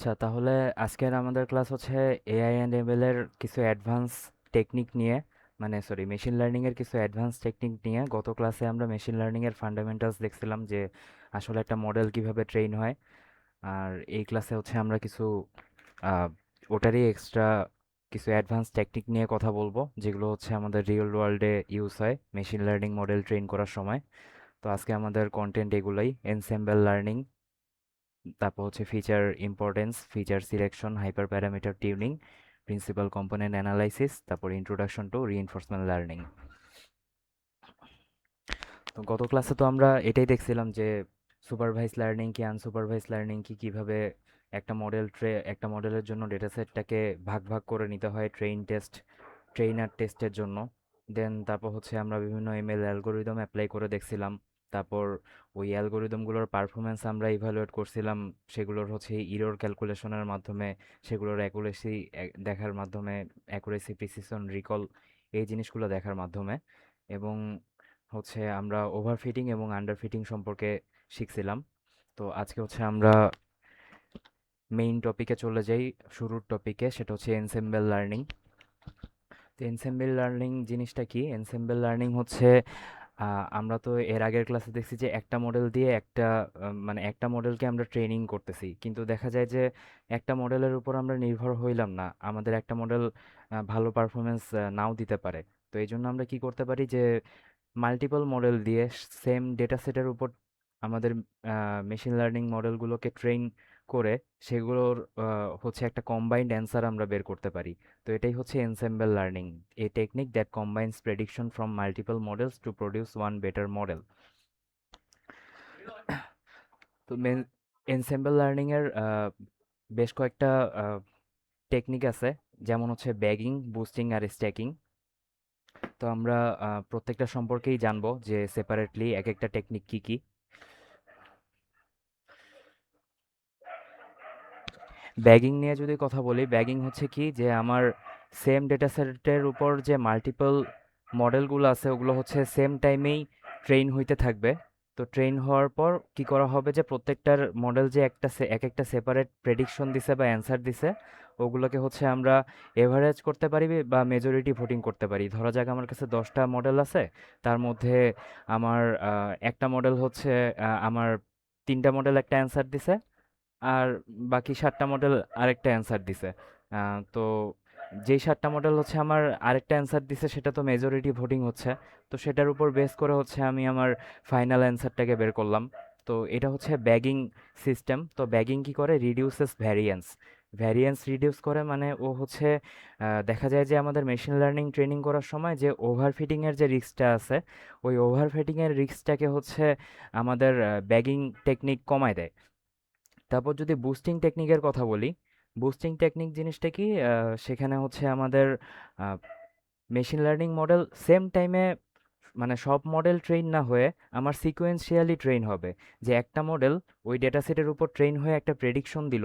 আচ্ছা, তাহলে আজকের আমাদের ক্লাস হচ্ছে এআই অ্যান্ড এমএল এর কিছু অ্যাডভান্স টেকনিক নিয়ে, মানে সরি মেশিন লার্নিং এর কিছু অ্যাডভান্স টেকনিক নিয়ে। গত ক্লাসে আমরা মেশিন লার্নিং এর ফান্ডামেন্টালস দেখছিলাম যে আসলে একটা মডেল কিভাবে ট্রেন হয়। আর এই ক্লাসে হচ্ছে আমরা কিছু আহ, ওটারই এক্সট্রা কিছু অ্যাডভান্স টেকনিক নিয়ে কথা বলবো, যেগুলো হচ্ছে আমাদের রিয়েল ওয়ার্ল্ডে ইউজ হয় মেশিন লার্নিং মডেল ট্রেন করার সময়। তো আজকে আমাদের কন্টেন্ট এগুলোই: এনসেম্বল লার্নিং, তারপর হচ্ছে feature importance, feature selection, hyper parameter tuning, principal component analysis, তারপর ইন্ট্রোডাকশন টু রিইনফোর্সমেন্ট লার্নিং। তো গত ক্লাসে তো আমরা এটাই দেখছিলাম যে সুপারভাইজ লার্নিং কি, আনসুপারভাইজ লার্নিং কি, কিভাবে একটা মডেলের জন্য ডেটা সেটটাকে ভাগ ভাগ করে নিতে হয় ট্রেইন টেস্ট, ট্রেইনার টেস্টের জন্য। দেন তারপর হচ্ছে আমরা বিভিন্ন এমএল অ্যালগোরিদম অ্যাপ্লাই করে দেখছিলাম। তারপর ওই অ্যালগোরিদমগুলোর পারফরমেন্স আমরা ইভালুয়েট করছিলাম, সেগুলোর হচ্ছে ইরর ক্যালকুলেশনের মাধ্যমে, সেগুলোর অ্যাকুরেসি দেখার মাধ্যমে, অ্যাকুরেসি, প্রিসিশন, রিকল, এই জিনিসগুলো দেখার মাধ্যমে। এবং হচ্ছে আমরা ওভারফিটিং এবং আন্ডারফিটিং সম্পর্কে শিখছিলাম। তো আজকে হচ্ছে আমরা মেইন টপিকে চলে যাই, শুরুর টপিকে, সেটা হচ্ছে এনসেম্বল লার্নিং। তো এনসেম্বল লার্নিং জিনিসটা কি? এনসেম্বল লার্নিং হচ্ছে আমরা তো এর আগের ক্লাসে দেখছি যে একটা মডেল দিয়ে মানে একটা মডেলকে আমরা ট্রেনিং করতেছি, কিন্তু দেখা যায় যে একটা মডেলের উপর আমরা নির্ভর হইলাম না, আমাদের একটা মডেল ভালো পারফরমেন্স নাও দিতে পারে। তো এই জন্য আমরা কি করতে পারি যে মাল্টিপল মডেল দিয়ে সেম ডেটা সেটের উপর আমাদের মেশিন লার্নিং মডেলগুলোকে ট্রেন করে সেগুলোর হচ্ছে একটা কম্বাইন্ড অ্যান্সার আমরা বের করতে পারি। তো এটাই হচ্ছে ensemble learning, a technique that combines prediction from multiple models to produce one better model. তো এনসেম্বল লার্নিং এর বেশ কয়েকটা টেকনিক আছে, যেমন হচ্ছে ব্যাগিং, বুস্টিং আর স্ট্যাকিং। তো আমরা প্রত্যেকটা সম্পর্কেই জানবো যে সেপারেটলি এক একটা টেকনিক কি কি। ব্যাগিং নিয়ে যদি কথা বলি, ব্যাগিং হচ্ছে কি যে আমার সেম ডেটা সেটের উপর যে মাল্টিপল মডেলগুলো আছে ওগুলো হচ্ছে সেম টাইমেই ট্রেন হইতে থাকবে। তো ট্রেন হওয়ার পর কি করা হবে যে প্রত্যেকটার মডেল যে এক একটা সেপারেট প্রেডিকশন দিছে বা অ্যান্সার দিছে, ওগুলোকে হচ্ছে আমরা এভারেজ করতে পারি বা মেজরিটি ভোটিং করতে পারি। ধরা যাক আমার কাছে 10টা মডেল আছে, তার মধ্যে আমার একটা মডেল হচ্ছে আমার 3টা মডেল একটা অ্যান্সার দিছে, আর বাকি 7টা মডেল আরেকটা অ্যান্সার দিছে। তো যেই 7টা মডেল হচ্ছে আমার আরেকটা অ্যান্সার দিছে সেটা তো মেজরিটি ভোটিং হচ্ছে। তো সেটার উপর বেস করে হচ্ছে আমি আমার ফাইনাল অ্যান্সারটাকে বের করলাম। তো এটা হচ্ছে ব্যাগিং সিস্টেম। তো ব্যাগিং কি করে? Reduces variance. ভ্যারিয়েন্স রিডিউস করে মানে ও হচ্ছে দেখা যায় যে আমাদের মেশিন লার্নিং ট্রেনিং করার সময় যে ওভারফিটিং এর যে রিস্কটা আছে, ওই ওভারফিটিং এর রিস্কটাকে হচ্ছে আমাদের ব্যাগিং টেকনিক কমায় দেয়। তারপর যদি বুস্টিং টেকনিকের কথা বলি, বুস্টিং টেকনিক জিনিসটা কি? সেখানে হচ্ছে আমাদের মেশিন লার্নিং মডেল সেম টাইমে, মানে সব মডেল ট্রেন না হয়ে আমার সিকোয়েন্সিয়ালি ট্রেন হবে। যে একটা মডেল ওই ডেটা সেটের উপর ট্রেন হয়ে একটা প্রেডিকশন দিল,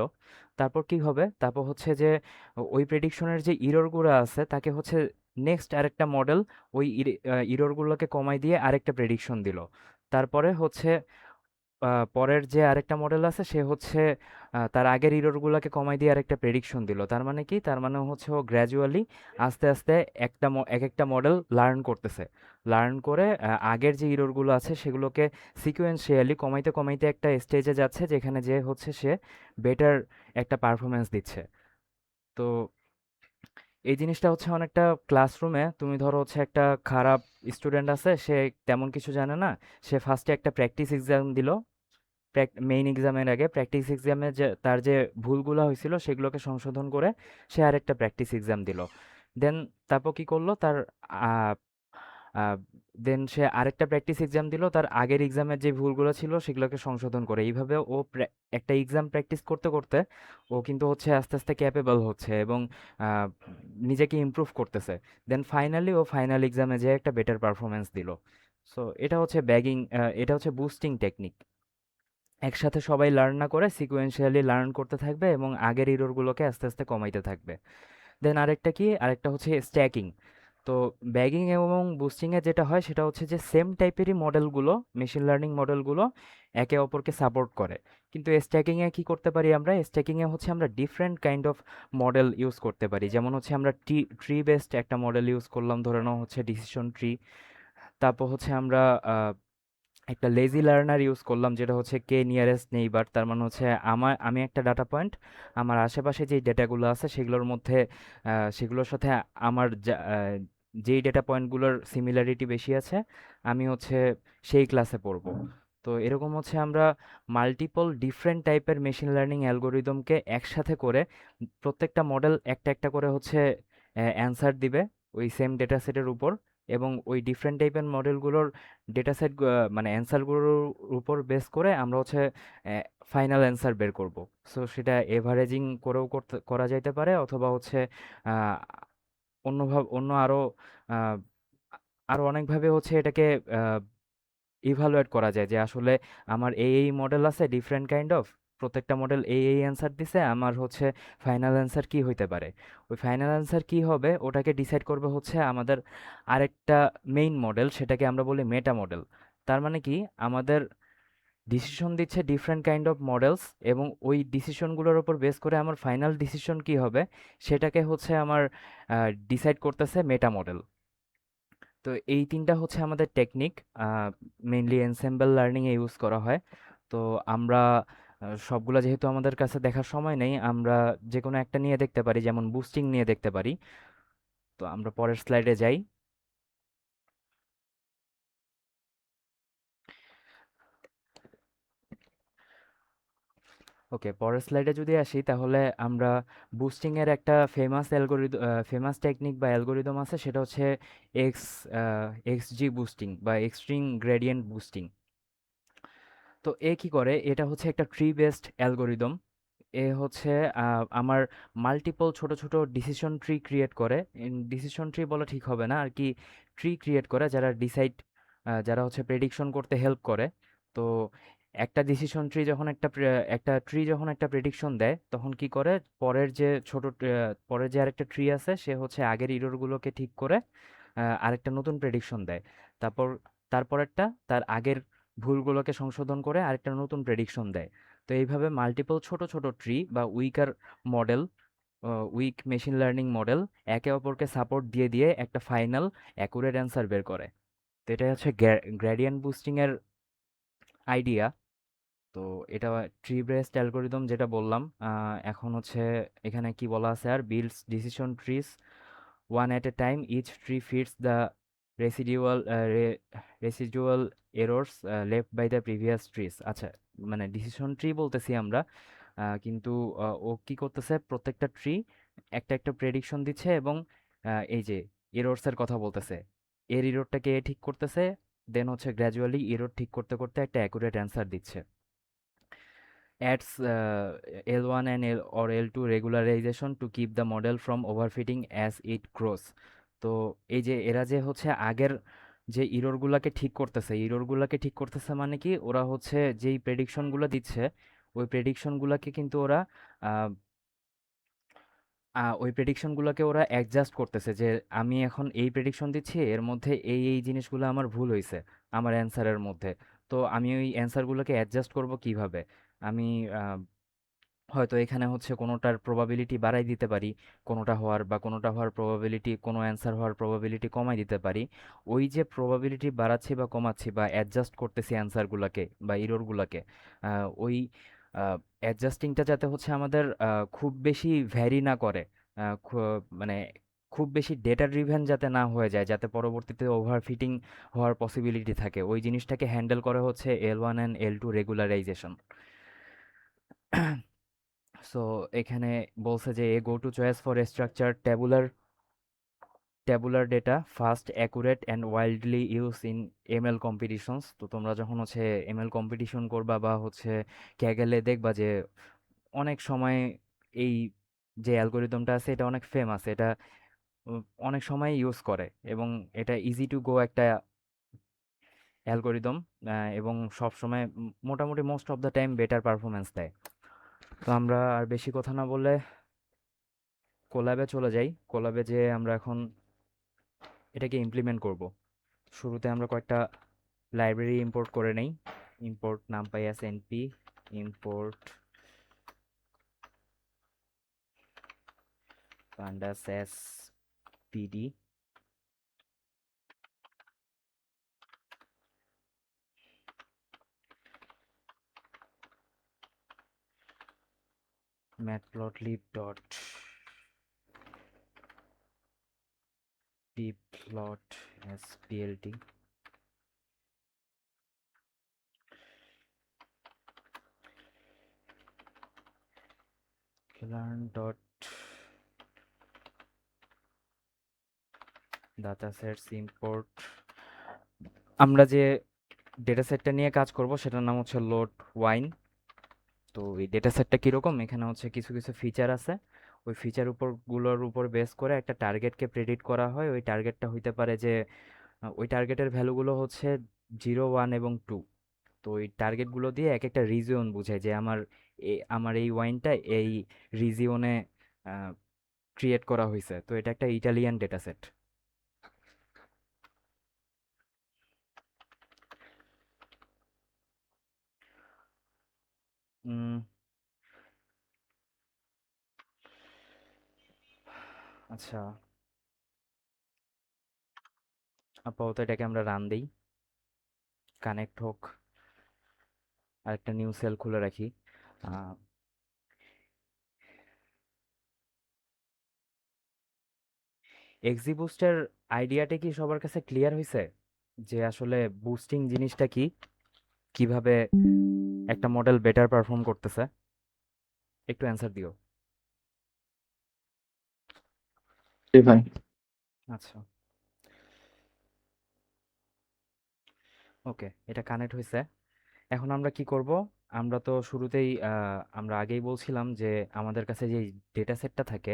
তারপর কি হবে? তারপর হচ্ছে যে ওই প্রেডিকশনের যে ইররগুলো আছে তাকে হচ্ছে নেক্সট আরেকটা মডেল ওই ইররগুলোকে কমাই দিয়ে আরেকটা প্রেডিকশন দিল। তারপরে হচ্ছে পরের যে আরেকটা মডেল আছে সে হচ্ছে তার আগের ইররগুলোকে কমাই দিয়ে আরেকটা প্রেডিকশন দিল। তার মানে কি? তার মানে হচ্ছে ও গ্র্যাজুয়ালি আস্তে আস্তে এক একটা মডেল লার্ন করতেছে। লার্ন করে আগের যে ইররগুলো আছে সেগুলোকে সিকোয়েন্সিয়ালি কমাইতে কমাইতে একটা স্টেজে যাচ্ছে যেখানে যে হচ্ছে সে বেটার একটা পারফরমেন্স দিচ্ছে। তো এই জিনিসটা হচ্ছে অনেকটা ক্লাসরুমে, তুমি ধরো হচ্ছে একটা খারাপ স্টুডেন্ট আছে, সে তেমন কিছু জানে না, সে ফার্স্টে একটা প্র্যাকটিস এক্সাম দিল, মেইন এক্সামের আগে প্র্যাকটিস এক্সামে যে তার যে ভুলগুলো হয়েছিল সেগুলোকে সংশোধন করে সে আরেকটা প্র্যাকটিস এক্সাম দিল। দেন তারপর কি করলো? দেন সে আরেকটা প্র্যাকটিস এক্সাম দিল তার আগের এক্সামের যে ভুলগুলো ছিল সেগুলোকে সংশোধন করে। এইভাবে ও একটা এক্সাম প্র্যাকটিস করতে করতে ও কিন্তু হচ্ছে আস্তে আস্তে ক্যাপেবল হচ্ছে এবং আহ, নিজেকে ইমপ্রুভ করতেছে। দেন ফাইনালি ও ফাইনাল এক্সামে যে একটা বেটার পারফরমেন্স দিল। সো এটা হচ্ছে এটা হচ্ছে বুস্টিং টেকনিক। একসাথে সবাই লার্ন না করে সিকোয়েন্সিয়ালি লার্ন করতে থাকবে এবং আগের ইররগুলোকে আস্তে আস্তে কমাইতে থাকবে। দেন আরেকটা কি? আরেকটা হচ্ছে স্ট্যাকিং। তো ব্যাগিং এবং বুস্টিংয়ে যেটা হয় সেটা হচ্ছে যে সেম টাইপেরই মডেলগুলো, মেশিন লার্নিং মডেলগুলো একে অপরকে সাপোর্ট করে। কিন্তু স্ট্যাকিংয়ে কি করতে পারি আমরা? স্ট্যাকিংয়ে হচ্ছে আমরা different kind of model use করতে পারি। যেমন হচ্ছে আমরা ট্রি বেসড একটা মডেল ইউজ করলাম, ধরে নাও হচ্ছে ডিসিশন ট্রি। তারপর হচ্ছে আমরা একটা লেজি লার্নার ইউজ করলাম, যেটা হচ্ছে কে নিয়ারেস্ট নেইবার। তার মানে হচ্ছে আমি একটা ডাটা পয়েন্ট, আমার আশেপাশে যেই ডেটাগুলো আছে সেগুলোর মধ্যে সেগুলোর সাথে আমার যেই ডেটা পয়েন্টগুলোর সিমিলারিটি বেশি আছে আমি হচ্ছে সেই ক্লাসে পড়বো। তো এরকম হচ্ছে আমরা মাল্টিপল ডিফারেন্ট টাইপের মেশিন লার্নিং অ্যালগোরিদমকে একসাথে করে প্রত্যেকটা মডেল একটা একটা করে হচ্ছে অ্যান্সার দিবে ওই সেম ডেটা সেটের উপর, এবং ওই ডিফারেন্ট টাইপের মডেলগুলোর ডেটা সেট মানে অ্যান্সারগুলোর উপর বেস করে আমরা হচ্ছে ফাইনাল অ্যান্সার বের করব। সো সেটা এভারেজিং করেও করা যাইতে পারে, অথবা হচ্ছে আহ, অন্য আরো আহ, আরো অনেকভাবে হচ্ছে এটাকে ইভালুয়েট করা যায় যে আসলে আমার এই মডেল আছে ডিফারেন্ট কাইন্ড অফ, প্রত্যেকটা মডেল এই অ্যান্সার দিছে, আমার হচ্ছে ফাইনাল অ্যান্সার কি হইতে পারে। ওই ফাইনাল অ্যান্সার কি হবে ওটাকে ডিসাইড করবে হচ্ছে আমাদের আরেকটা মেইন মডেল, সেটাকে আমরা বলি মেটা মডেল। তার মানে কি, আমাদের ডিসিশন দিচ্ছে ডিফারেন্ট কাইন্ড অফ মডেলস, এবং ওই ডিসিশনগুলোর উপর বেস করে আমার ফাইনাল ডিসিশন কি হবে সেটাকে হচ্ছে আমার ডিসাইড করতেছে মেটা মডেল। তো এই তিনটা হচ্ছে আমাদের টেকনিক, মেইনলি এনসেম্বল লার্নিং এ ইউজ করা হয়। তো আমরা সবগুলা যেহেতু আমাদের কাছে দেখার সময় নেই, আমরা যে কোনো একটা নিয়ে দেখতে পারি, যেমন বুস্টিং নিয়ে দেখতে পারি। তো আমরা পরের স্লাইডে যাই। ওকে, পরের স্লাইডে যদি আসি তাহলে আমরা বুস্টিং এর একটা ফেমাস টেকনিক বা অ্যালগোরিদম আছে, সেটা হচ্ছে এক্স এক্সজি বুস্টিং বা এক্সট্রিম গ্রেডিয়েন্ট বুস্টিং। তো এ কি করে, এটা হচ্ছে একটা ট্রি বেসড অ্যালগোরিদম। এ হচ্ছে আমার মাল্টিপল ছোট ছোট ডিসিশন ট্রি ক্রিয়েট করে। ডিসিশন ট্রি বলা ঠিক হবে না আর কি, ট্রি ক্রিয়েট করে যারা হচ্ছে প্রেডিকশন করতে হেল্প করে। তো একটা ডিসিশন ট্রি যখন একটা ট্রি যখন একটা প্রেডিকশন দেয়, তখন কি করে, পরের যে আরেকটা ট্রি আছে সে হচ্ছে আগের ইররগুলোকে ঠিক করে আরেকটা নতুন প্রেডিকশন দেয়। তারপর তারপরেরটা তার আগের ভুলগুলোকে সংশোধন করে আরেকটা নতুন প্রেডিকশন দেয়। তো এইভাবে মাল্টিপল ছোট ছোট ট্রি বা model weak machine learning model একে অপরকে সাপোর্ট দিয়ে দিয়ে একটা ফাইনাল অ্যাকুরেট অ্যান্সার বের করে। তো এটা হচ্ছে গ্রেডিয়েন্ট বুস্টিং এর আইডিয়া। তো এটা ট্রি বেসড অ্যালগোরিদম যেটা বললাম। এখন হচ্ছে এখানে কি বলা আছে, আর builds decision trees one at a time, each tree fits the residual residual errors left by the previous trees. আচ্ছা, মানে ডিসিশন ট্রি বলতেছি আমরা, কিন্তু ও কি করতেছে, প্রত্যেকটা ট্রি একটা একটা প্রেডিকশন দিচ্ছে, এবং এই যে এরর্স এর কথা বলতেছে, এর ইরোরটাকে এ ঠিক করতেছে, দেন হচ্ছে গ্র্যাজুয়ালি ইরোর ঠিক করতে করতে একটা অ্যাকুরেট অ্যান্সার দিচ্ছে। Adds L1 and L2 regularization to keep the model from overfitting as it grows. তো এই যে এরা যে হচ্ছে আগের যে ইররগুলাকে ঠিক করতেছে মানে কি, ওরা হচ্ছে যেই প্রেডিকশনগুলো দিচ্ছে ওই প্রেডিকশনগুলোকে কিন্তু ওরা আহ, ওই প্রেডিকশনগুলোকে ওরা অ্যাডজাস্ট করতেছে, যে আমি এখন এই প্রেডিকশন দিচ্ছি, এর মধ্যে এই জিনিসগুলো আমার ভুল হয়েছে আমার অ্যান্সারের মধ্যে। তো আমি ওই অ্যান্সারগুলোকে অ্যাডজাস্ট করব কিভাবে? আমি হয়তো এখানে হচ্ছে কোনোটার প্রবাবিলিটি বাড়াই দিতে পারি, কোনোটা হওয়ার প্রবাবিলিটি, কোনো অ্যান্সার হওয়ার প্রবাবিলিটি কমাই দিতে পারি। ওই যে প্রবাবিলিটি বাড়াচ্ছি বা কমাচ্ছি বা অ্যাডজাস্ট করতেছি অ্যান্সারগুলোকে বা ইররগুলোকে, ওই অ্যাডজাস্টিংটা যাতে হচ্ছে আমাদের খুব বেশি ভ্যারি না করে, মানে খুব বেশি ডেটা ড্রিভেন যাতে না হয়ে যায়, যাতে পরবর্তীতে ওভারফিটিং হওয়ার পসিবিলিটি থাকে, ওই জিনিসটাকে হ্যান্ডেল করে হচ্ছে L1 and L2 regularisation. So এখানে বলছে যে a go to choice for structure tabular data fast accurate and wildly use in ML competitions. তো তোমরা যখন হচ্ছে এমএল কম্পিটিশন করবা বা হচ্ছে ক্যাগেলে দেখবা যে অনেক সময় এই যে অ্যালগোরিদমটা আছে এটা অনেক ফেমাস, এটা অনেক সময় ইউজ করে, এবং এটা ইজি টু গো একটা অ্যালগোরিদম, এবং সব সময় মোটামুটি most of the time better performance দেয়। তো আমরা আর বেশি কথা না বলে কোল্যাবে চলে যাই। কোল্যাবে যেয়ে আমরা এখন এটাকে ইমপ্লিমেন্ট করব। শুরুতে আমরা কয়েকটা লাইব্রেরি ইম্পোর্ট করে নেই। Import numpy as np import pandas spd matplotlib dot pplot splt learn dot datasets import। আমরা যে ডেটা সেটটা নিয়ে কাজ করব সেটার নাম হচ্ছে লোড ওয়াইন। তো এই ডেটা সেটটা কীরকম, এখানে হচ্ছে কিছু কিছু ফিচার আছে। ওই ফিচার গুলোর উপর বেস করে একটা টার্গেটকে প্রেডিক্ট করা হয়। ওই টার্গেটটা হইতে পারে যে ওই টার্গেটের ভ্যালুগুলো হচ্ছে 0, 1 এবং 2। তো ওই টার্গেটগুলো দিয়ে এক একটা রিজিয়ন বোঝায় যে আমার এই ওয়াইনটা এই রিজিয়নে ক্রিয়েট করা হয়েছে। তো এটা একটা ইটালিয়ান ডেটা সেট। আচ্ছা, আপাতত এটাকে আমরা রান দিই, কানেক্ট হোক, আর একটা নিউ সেল খুলে রাখি। এক্সি বুস্টের আইডিয়াটা কি সবার কাছে ক্লিয়ার হয়েছে, যে আসলে বুস্টিং জিনিসটা কি, কিভাবে একটা মডেল বেটার পারফর্ম করতেছে? একটু অ্যান্সার দিও। জি ভাই। আচ্ছা, ওকে, এটা কানেক্ট হয়েছে। এখন আমরা কি করব? আমরা তো শুরুতেই আমরা আগেই বলছিলাম যে আমাদের কাছে যে ডেটা সেটটা থাকে,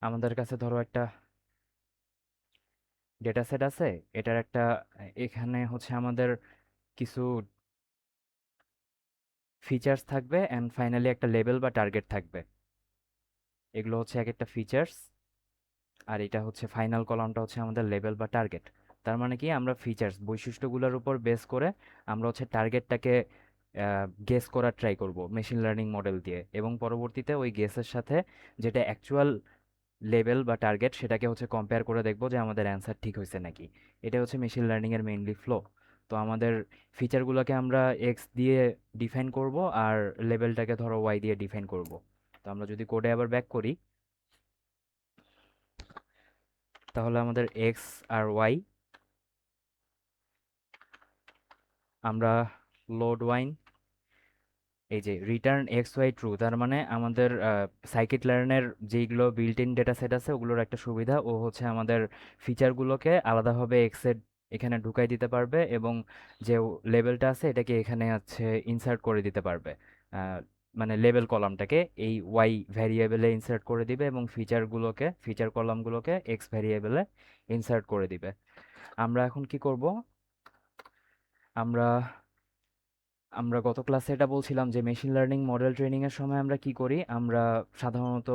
আমাদের কাছে ধরো একটা ডেটা সেট আছে। এটার একটা এখানে হচ্ছে আমাদের কিছু ফিচার্স থাকবে অ্যান্ড ফাইনালি একটা লেবেল বা টার্গেট থাকবে। এগুলো হচ্ছে এক একটা ফিচার্স, আর এটা হচ্ছে ফাইনাল কলামটা হচ্ছে আমাদের লেভেল বা টার্গেট। তার মানে কি, আমরা ফিচার্স বৈশিষ্ট্যগুলোর উপর বেস করে আমরা হচ্ছে টার্গেটটাকে গেস করার ট্রাই করব মেশিন লার্নিং মডেল দিয়ে, এবং পরবর্তীতে ওই গেসের সাথে যেটা অ্যাকচুয়াল লেভেল বা টার্গেট সেটাকে হচ্ছে কম্পেয়ার করে দেখব যে আমাদের অ্যান্সার ঠিক হয়েছে নাকি। এটা হচ্ছে মেশিন লার্নিংয়ের মেইনলি ফ্লো। তো আমাদের ফিচারগুলোকে আমরা এক্স দিয়ে ডিফাইন করব, আর লেভেলটাকে ধরো ওয়াই দিয়ে ডিফাইন করব। তো আমরা যদি কোডে আবার ব্যাক করি, তাহলে আমাদের এক্স আর ওয়াই, আমরা লোড ওয়াইন, এই যে রিটার্ন এক্স ওয়াই ট্রু, তার মানে আমাদের সাইকিট লার্নের যেইগুলো বিল্ট ইন ডেটা সেট আছে ওগুলোর একটা সুবিধা, ও হচ্ছে আমাদের ফিচারগুলোকে আলাদাভাবে এক্সের এখানে ঢুকাই দিতে পারবে, এবং যে লেভেলটা আছে এটাকে এখানে হচ্ছে ইনসার্ট করে দিতে পারবে। আহ, মানে লেভেল কলামটাকে এই ওয়াই ভ্যারিয়েবলে ইনসার্ট করে দিবে, এবং ফিচার কলামগুলোকে এক্স ভ্যারিয়েবলে ইনসার্ট করে দিবে। আমরা এখন কি করব? আমরা আমরা গত ক্লাসে এটা বলছিলাম যে মেশিন লার্নিং মডেল ট্রেনিংয়ের সময় আমরা কি করি, আমরা সাধারণত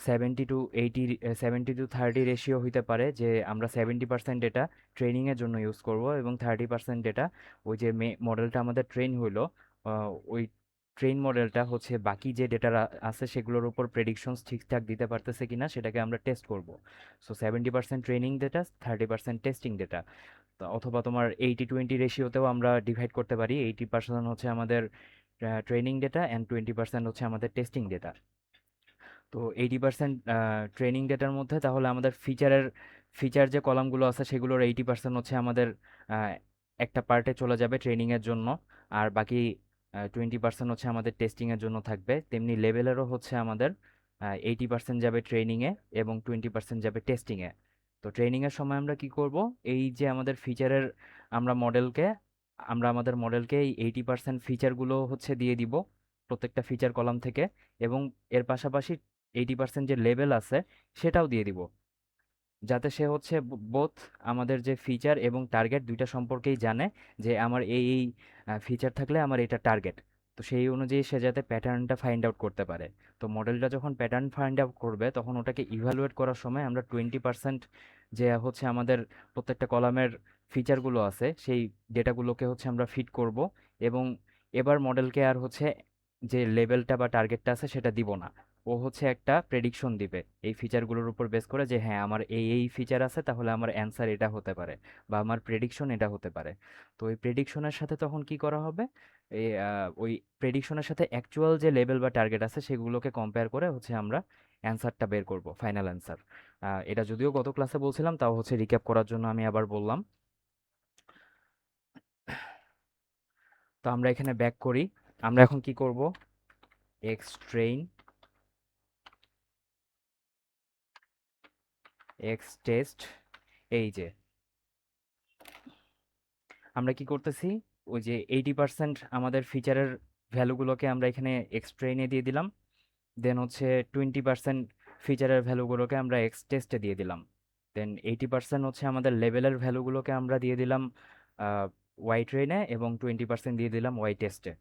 70-30 রেশিও হইতে পারে, যে আমরা 70% ডেটা ট্রেনিংয়ের জন্য ইউজ করব, এবং 30% ডেটা ওই যে মডেলটা আমাদের ট্রেন হইলো, ওই ট্রেন মডেলটা হচ্ছে বাকি যে ডেটা আছে সেগুলোর উপর প্রেডিকশনস ঠিকঠাক দিতে পারতেছে কিনা সেটাকে আমরা টেস্ট করব। So 70% training data, 30% testing data. অথবা তোমার 80-20 রেশিওতেও আমরা ডিভাইড করতে পারি। 80% হচ্ছে আমাদের ট্রেনিং ডেটা অ্যান্ড 20% হচ্ছে আমাদের টেস্টিং ডেটা। তো 80% ট্রেনিং ডেটার মধ্যে তাহলে আমাদের ফিচার যে কলামগুলো আছে সেগুলোর 80% হচ্ছে আমাদের আহ, একটা পার্টে চলে যাবে ট্রেনিংয়ের জন্য, আর বাকি 20% হচ্ছে আমাদের টেস্টিংয়ের জন্য থাকবে। তেমনি লেভেলেরও হচ্ছে আমাদের 80% যাবে ট্রেনিংয়ে এবং 20% যাবে টেস্টিংয়ে। তো ট্রেনিংয়ের সময় আমরা কি করব, এই যে আমাদের আমরা আমাদের মডেলকে এই 80% ফিচারগুলো হচ্ছে দিয়ে দিব প্রত্যেকটা ফিচার কলাম থেকে, এবং এর পাশাপাশি 80% যে লেভেল আছে সেটাও দিয়ে দিব, যাতে সে হচ্ছে বোথ আমাদের যে ফিচার এবং টার্গেট দুইটা সম্পর্কেই জানে, যে আমার এই ফিচার থাকলে আমার এটা টার্গেট। তো সেই অনুযায়ী সে যাতে প্যাটার্নটা ফাইন্ড আউট করতে পারে। তো মডেলটা যখন প্যাটার্ন ফাইন্ড আউট করবে তখন ওটাকে ইভ্যালুয়েট করার সময় আমরা 20% যে হচ্ছে আমাদের প্রত্যেকটা কলামের ফিচারগুলো আছে সেই ডেটাগুলোকে হচ্ছে আমরা ফিড করব। এবং এবার মডেলকে আর হচ্ছে যে লেভেলটা বা টার্গেটটা আছে সেটা দিব না। ও হচ্ছে একটা প্রেডিকশন দিবে এই ফিচারগুলোর উপর বেস করে যে হ্যাঁ আমার এই ফিচার আছে তাহলে আমার অ্যান্সার এটা হতে পারে বা আমার প্রেডিকশন এটা হতে পারে। তো ওই প্রেডিকশনের সাথে তখন কি করা হবে, ওই প্রেডিকশনের সাথে অ্যাকচুয়াল যে লেভেল বা টার্গেট আছে সেগুলোকে কম্পেয়ার করে হচ্ছে আমরা অ্যান্সারটা বের করব, ফাইনাল অ্যান্সার। এটা যদিও গত ক্লাসে বলছিলাম, তাও হচ্ছে রিক্যাপ করার জন্য আমি আবার বললাম। তো আমরা এখানে ব্যাক করি। আমরা এখন কি করব, এক্স ট্রেইন, এক্স টেস্ট, এই যে আমরা কি করতেছি, ওই যে 80% আমাদের ফিচারের ভ্যালুগুলোকে আমরা এখানে এক্স ট্রেইনে দিয়ে দিলাম। দেন হচ্ছে 20% ফিচারের ভ্যালুগুলোকে আমরা এক্স টেস্টে দিয়ে দিলাম। দেন 80% হচ্ছে আমাদের লেভেলের ভ্যালুগুলোকে আমরা দিয়ে দিলাম ওয়াই ট্রেনে, এবং 20% দিয়ে দিলাম ওয়াই টেস্টে।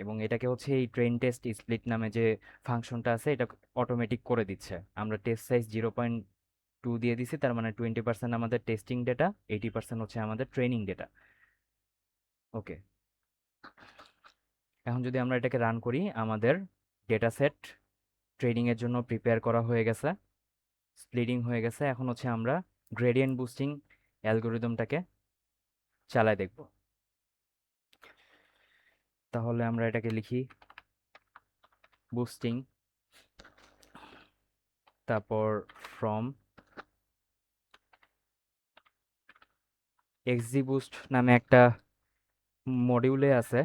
এবং এটাকে হচ্ছে এই ট্রেন টেস্ট স্প্লিট নামে যে ফাংশনটা আছে এটা অটোমেটিক করে দিচ্ছে। আমরা টেস্ট সাইজ 0.2 দিয়ে দিছি, তার মানে 20% আমাদের টেস্টিং ডেটা, 80% হচ্ছে আমাদের ট্রেনিং ডেটা। ওকে, এখন যদি আমরা এটাকে রান করি, আমাদের ডেটা সেট ট্রেনিংয়ের জন্য প্রিপেয়ার করা হয়ে গেছে, স্প্লিটিং হয়ে গেছে। এখন হচ্ছে আমরা গ্রেডিয়েন্ট বুস্টিং অ্যালগোরিদমটাকে চালায় দেখব। তাহলে আমরা এটাকে লিখি বুস্টিং, তারপর ফ্রম এক্সজি বুস্ট নামে একটা মডিউলে আছে,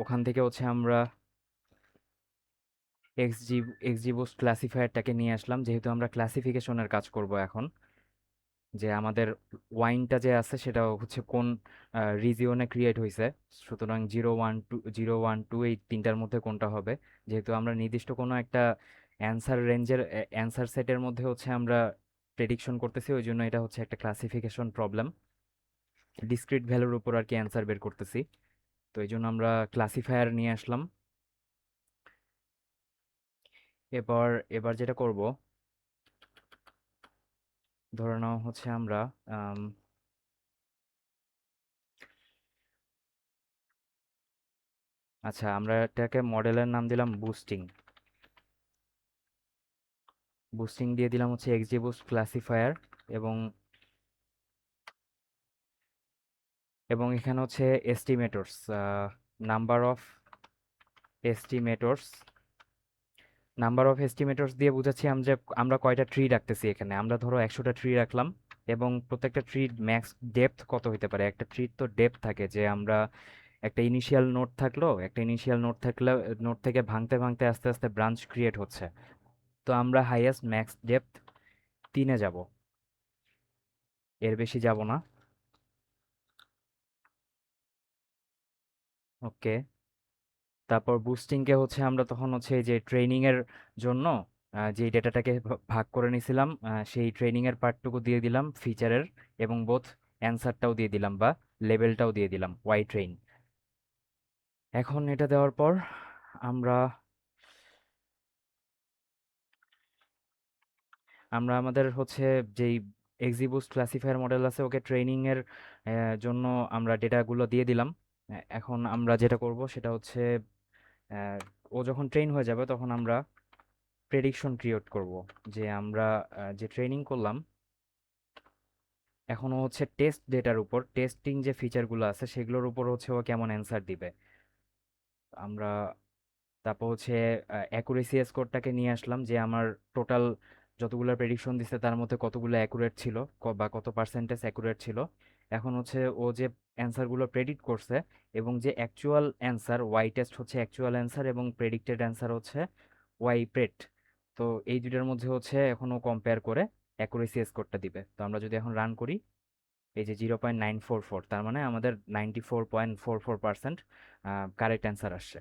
ওখান থেকে হচ্ছে আমরা এক্সজি এক্সজি বুস্ট ক্লাসিফায়ারটাকে নিয়ে আসলাম, যেহেতু আমরা ক্লাসিফিকেশনের কাজ করব এখন, যে আমাদের ওয়াইনটা যে আছে সেটা হচ্ছে কোন রিজিওনে ক্রিয়েট হয়েছে। সুতরাং 0, 1, 2, 0, 1, 2 এই তিনটার মধ্যে কোনটা হবে। যেহেতু আমরা নির্দিষ্ট কোনো একটা অ্যান্সার রেঞ্জের অ্যান্সার সেটের মধ্যে হচ্ছে আমরা প্রেডিকশন করতেছি, ওই জন্য এটা হচ্ছে একটা ক্লাসিফিকেশন প্রবলেম, ডিসক্রিট ভ্যালুর উপর আর কি অ্যান্সার বের করতেছি। তো এই জন্য আমরা ক্লাসিফায়ার নিয়ে আসলাম। এবার এবার যেটা করব, ধরে নাও হচ্ছে আমরা আম, আচ্ছা, আমরা এটাকে মডেলের নাম দিলাম বুস্টিং। বুস্টিং দিয়ে দিলাম হচ্ছে এক্সজি বুস্ট ক্লাসিফায়ার, এবং এখানে হচ্ছে এস্টিমেটরস, নাম্বার অফ এস্টিমেটরস। নাম্বার অফ এস্টিমেটরস দিয়ে বুঝাচ্ছি আমরা কয়টা ট্রি রাখতেছি এখানে। আমরা ধরো 100টা ট্রি রাখলাম, এবং প্রত্যেকটা ট্রির ম্যাক্স ডেপথ কত হতে পারে। একটা ট্রির তো ডেপথ থাকে, যে আমরা একটা ইনিশিয়াল নোড থাকলো, একটা ইনিশিয়াল নোড থাকলে নোড থেকে ভাঙতে ভাঙতে আস্তে আস্তে ব্রাঞ্চ ক্রিয়েট হচ্ছে। তো আমরা হাইয়েস্ট ম্যাক্স ডেপথ 3-এ যাব, এর বেশি যাব না। ওকে, তারপর বুস্টিংকে হচ্ছে আমরা তখন হচ্ছে এই যে ট্রেনিং এর জন্য যে ডেটাটাকে ভাগ করে নিয়েছিলাম, সেই ট্রেনিং এর পার্টটুকু দিয়ে দিলাম ফিচারের, এবং বোথ অ্যান্সারটাও দিয়ে দিলাম বা লেভেলটাও দিয়ে দিলাম ওয়াই ট্রেন। এখন এটা দেওয়ার পর আমরা আমাদের হচ্ছে যেই এক্সিবুস্ট ক্লাসিফায়ার মডেল আছে ওকে ট্রেনিং এর জন্য আমরা ডেটাগুলো দিয়ে দিলাম। এখন আমরা যেটা করব সেটা হচ্ছে আহ, ও যখন ট্রেন হয়ে যাবে তখন আমরা প্রেডিকশন ক্রিয়েট করব, যে আমরা যে ট্রেনিং করলাম এখনো হচ্ছে টেস্ট ডেটার উপর, টেস্টিং যে ফিচারগুলো আছে সেগুলোর উপর হচ্ছে ও কেমন অ্যান্সার দিবে। আমরা তারপর হচ্ছে অ্যাকুরেসি স্কোরটাকে নিয়ে আসলাম, যে আমার টোটাল যতগুলো প্রেডিকশন দিছে তার মধ্যে কতগুলো অ্যাকুরেট ছিল, বা কত পার্সেন্টেজ অ্যাকুরেট ছিল। এখন হচ্ছে ও যে অ্যান্সারগুলো প্রেডিক্ট করছে, এবং যে অ্যাকচুয়াল অ্যান্সার ওয়াই টেস্ট হচ্ছে অ্যাকচুয়াল অ্যান্সার, এবং প্রেডিক্টেড অ্যান্সার হচ্ছে ওয়াই প্রেট। তো এই দুটার মধ্যে হচ্ছে এখনও কম্পেয়ার করে অ্যাকুরেসি স্কোরটা দিবে। তো আমরা যদি এখন রান করি, এই যে 0.944, তার মানে আমাদের 94.44% কারেক্ট অ্যান্সার আসছে।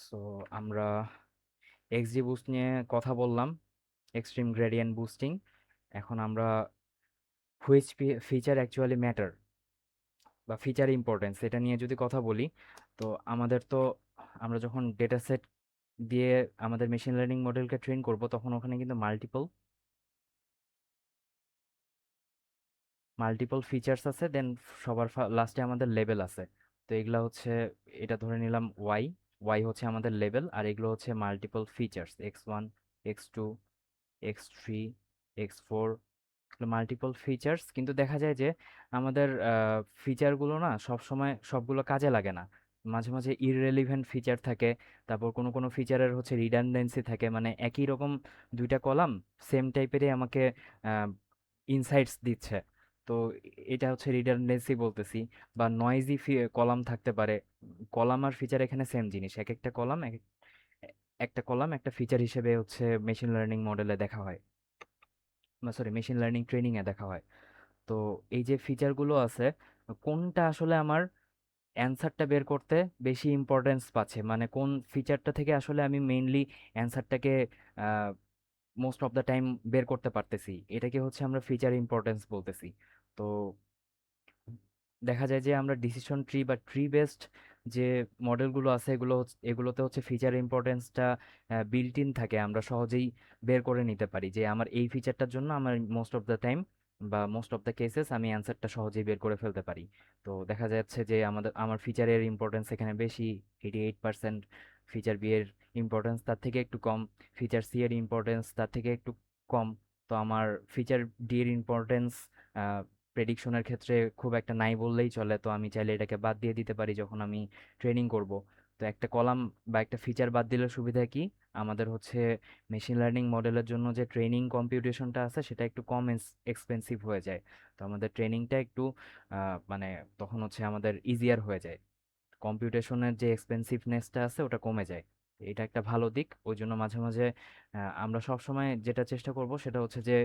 সো আমরা এক্সজি বুস্ট নিয়ে কথা বললাম, এক্সট্রিম গ্রেডিয়েন্ট বুস্টিং। এখন আমরা হুইচ ফিচার অ্যাকচুয়ালি ম্যাটার, বা ফিচার ইম্পর্টেন্স এটা নিয়ে যদি কথা বলি, তো আমাদের তো আমরা যখন ডেটা সেট দিয়ে আমাদের মেশিন লার্নিং মডেলকে ট্রেন করব, তখন ওখানে কিন্তু মাল্টিপল মাল্টিপল ফিচার্স আছে, দেন সবার লাস্টে আমাদের লেভেল আছে। তো এগুলা হচ্ছে, এটা ধরে নিলাম ওয়াই, ওয়াই হচ্ছে আমাদের লেভেল, আর এগুলো হচ্ছে multiple features, X1, X2, X3, X4, multiple features. কিন্তু দেখা যায় যে আমাদের ফিচারগুলো না সব সময় সবগুলো কাজে লাগে না। মাঝে মাঝে ইররেলিভেন্ট ফিচার থাকে, তারপর কোনো কোনো ফিচারের হচ্ছে রিডান্ডেন্সি থাকে, মানে একই রকম দুইটা কলাম সেম টাইপেরই আমাকে ইনসাইটস দিচ্ছে। তো এটা হচ্ছে রিডান্ডেন্সি বলতেছি। বা নয়েজি কলাম থাকতে পারে। কলাম আর ফিচার এখানে সেম জিনিস, এক একটা কলাম একটা কলাম একটা ফিচার হিসেবে হচ্ছে মেশিন লার্নিং মডেলে দেখা হয়, সরি মেশিন লার্নিং ট্রেনিং এ দেখা হয়। তো এই যে ফিচারগুলো আছে, কোনটা আসলে আমার অ্যান্সারটা বের করতে বেশি ইম্পর্টেন্স পাচ্ছে, মানে কোন ফিচারটা থেকে আসলে আমি মেইনলি অ্যান্সারটাকে মোস্ট অফ দ্য টাইম বের করতে পারতেছি, এটাকে হচ্ছে আমরা ফিচার ইম্পর্টেন্স বলতেছি। তো দেখা যায় যে আমরা ডিসিশন ট্রি বা ট্রি বেসড যে মডেলগুলো আছে, এগুলোতে হচ্ছে ফিচার ইম্পর্টেন্সটা বিল্ট ইন থাকে, আমরা সহজেই বের করে নিতে পারি যে আমার এই ফিচারটার জন্য আমার মোস্ট অফ দ্য টাইম বা মোস্ট অফ দ্য কেসেস আমি অ্যান্সারটা সহজেই বের করে ফেলতে পারি। তো দেখা যাচ্ছে যে আমার ফিচারের ইম্পর্টেন্স এখানে বেশি, 88%। ফিচার বি এর ইম্পর্টেন্স তার থেকে একটু কম, ফিচার সি এর ইম্পর্টেন্স তার থেকে একটু কম। তো আমার ফিচার ডি এর ইম্পর্টেন্স প্রেডিকশনের ক্ষেত্রে খুব একটা নাই বললেই চলে। তো আমি চাইলে এটাকে বাদ দিয়ে দিতে পারি যখন আমি ট্রেনিং করব। তো একটা কলাম বা একটা ফিচার বাদ দিলে সুবিধা কি, আমাদের হচ্ছে মেশিন লার্নিং মডেলের জন্য যে ট্রেনিং কম্পিউটেশনটা আছে সেটা একটু কম এক্সপেন্সিভ হয়ে যায়। তো আমাদের ট্রেনিংটা একটু মানে তখন হচ্ছে আমাদের ইজিয়ার হয়ে যায়, কম্পিউটেশনের যে এক্সপেন্সিভনেসটা আছে ওটা কমে যায়। এটা একটা ভালো দিক। ওই জন্য মাঝে মাঝে আমরা সব সময় যেটা চেষ্টা করব সেটা হচ্ছে যে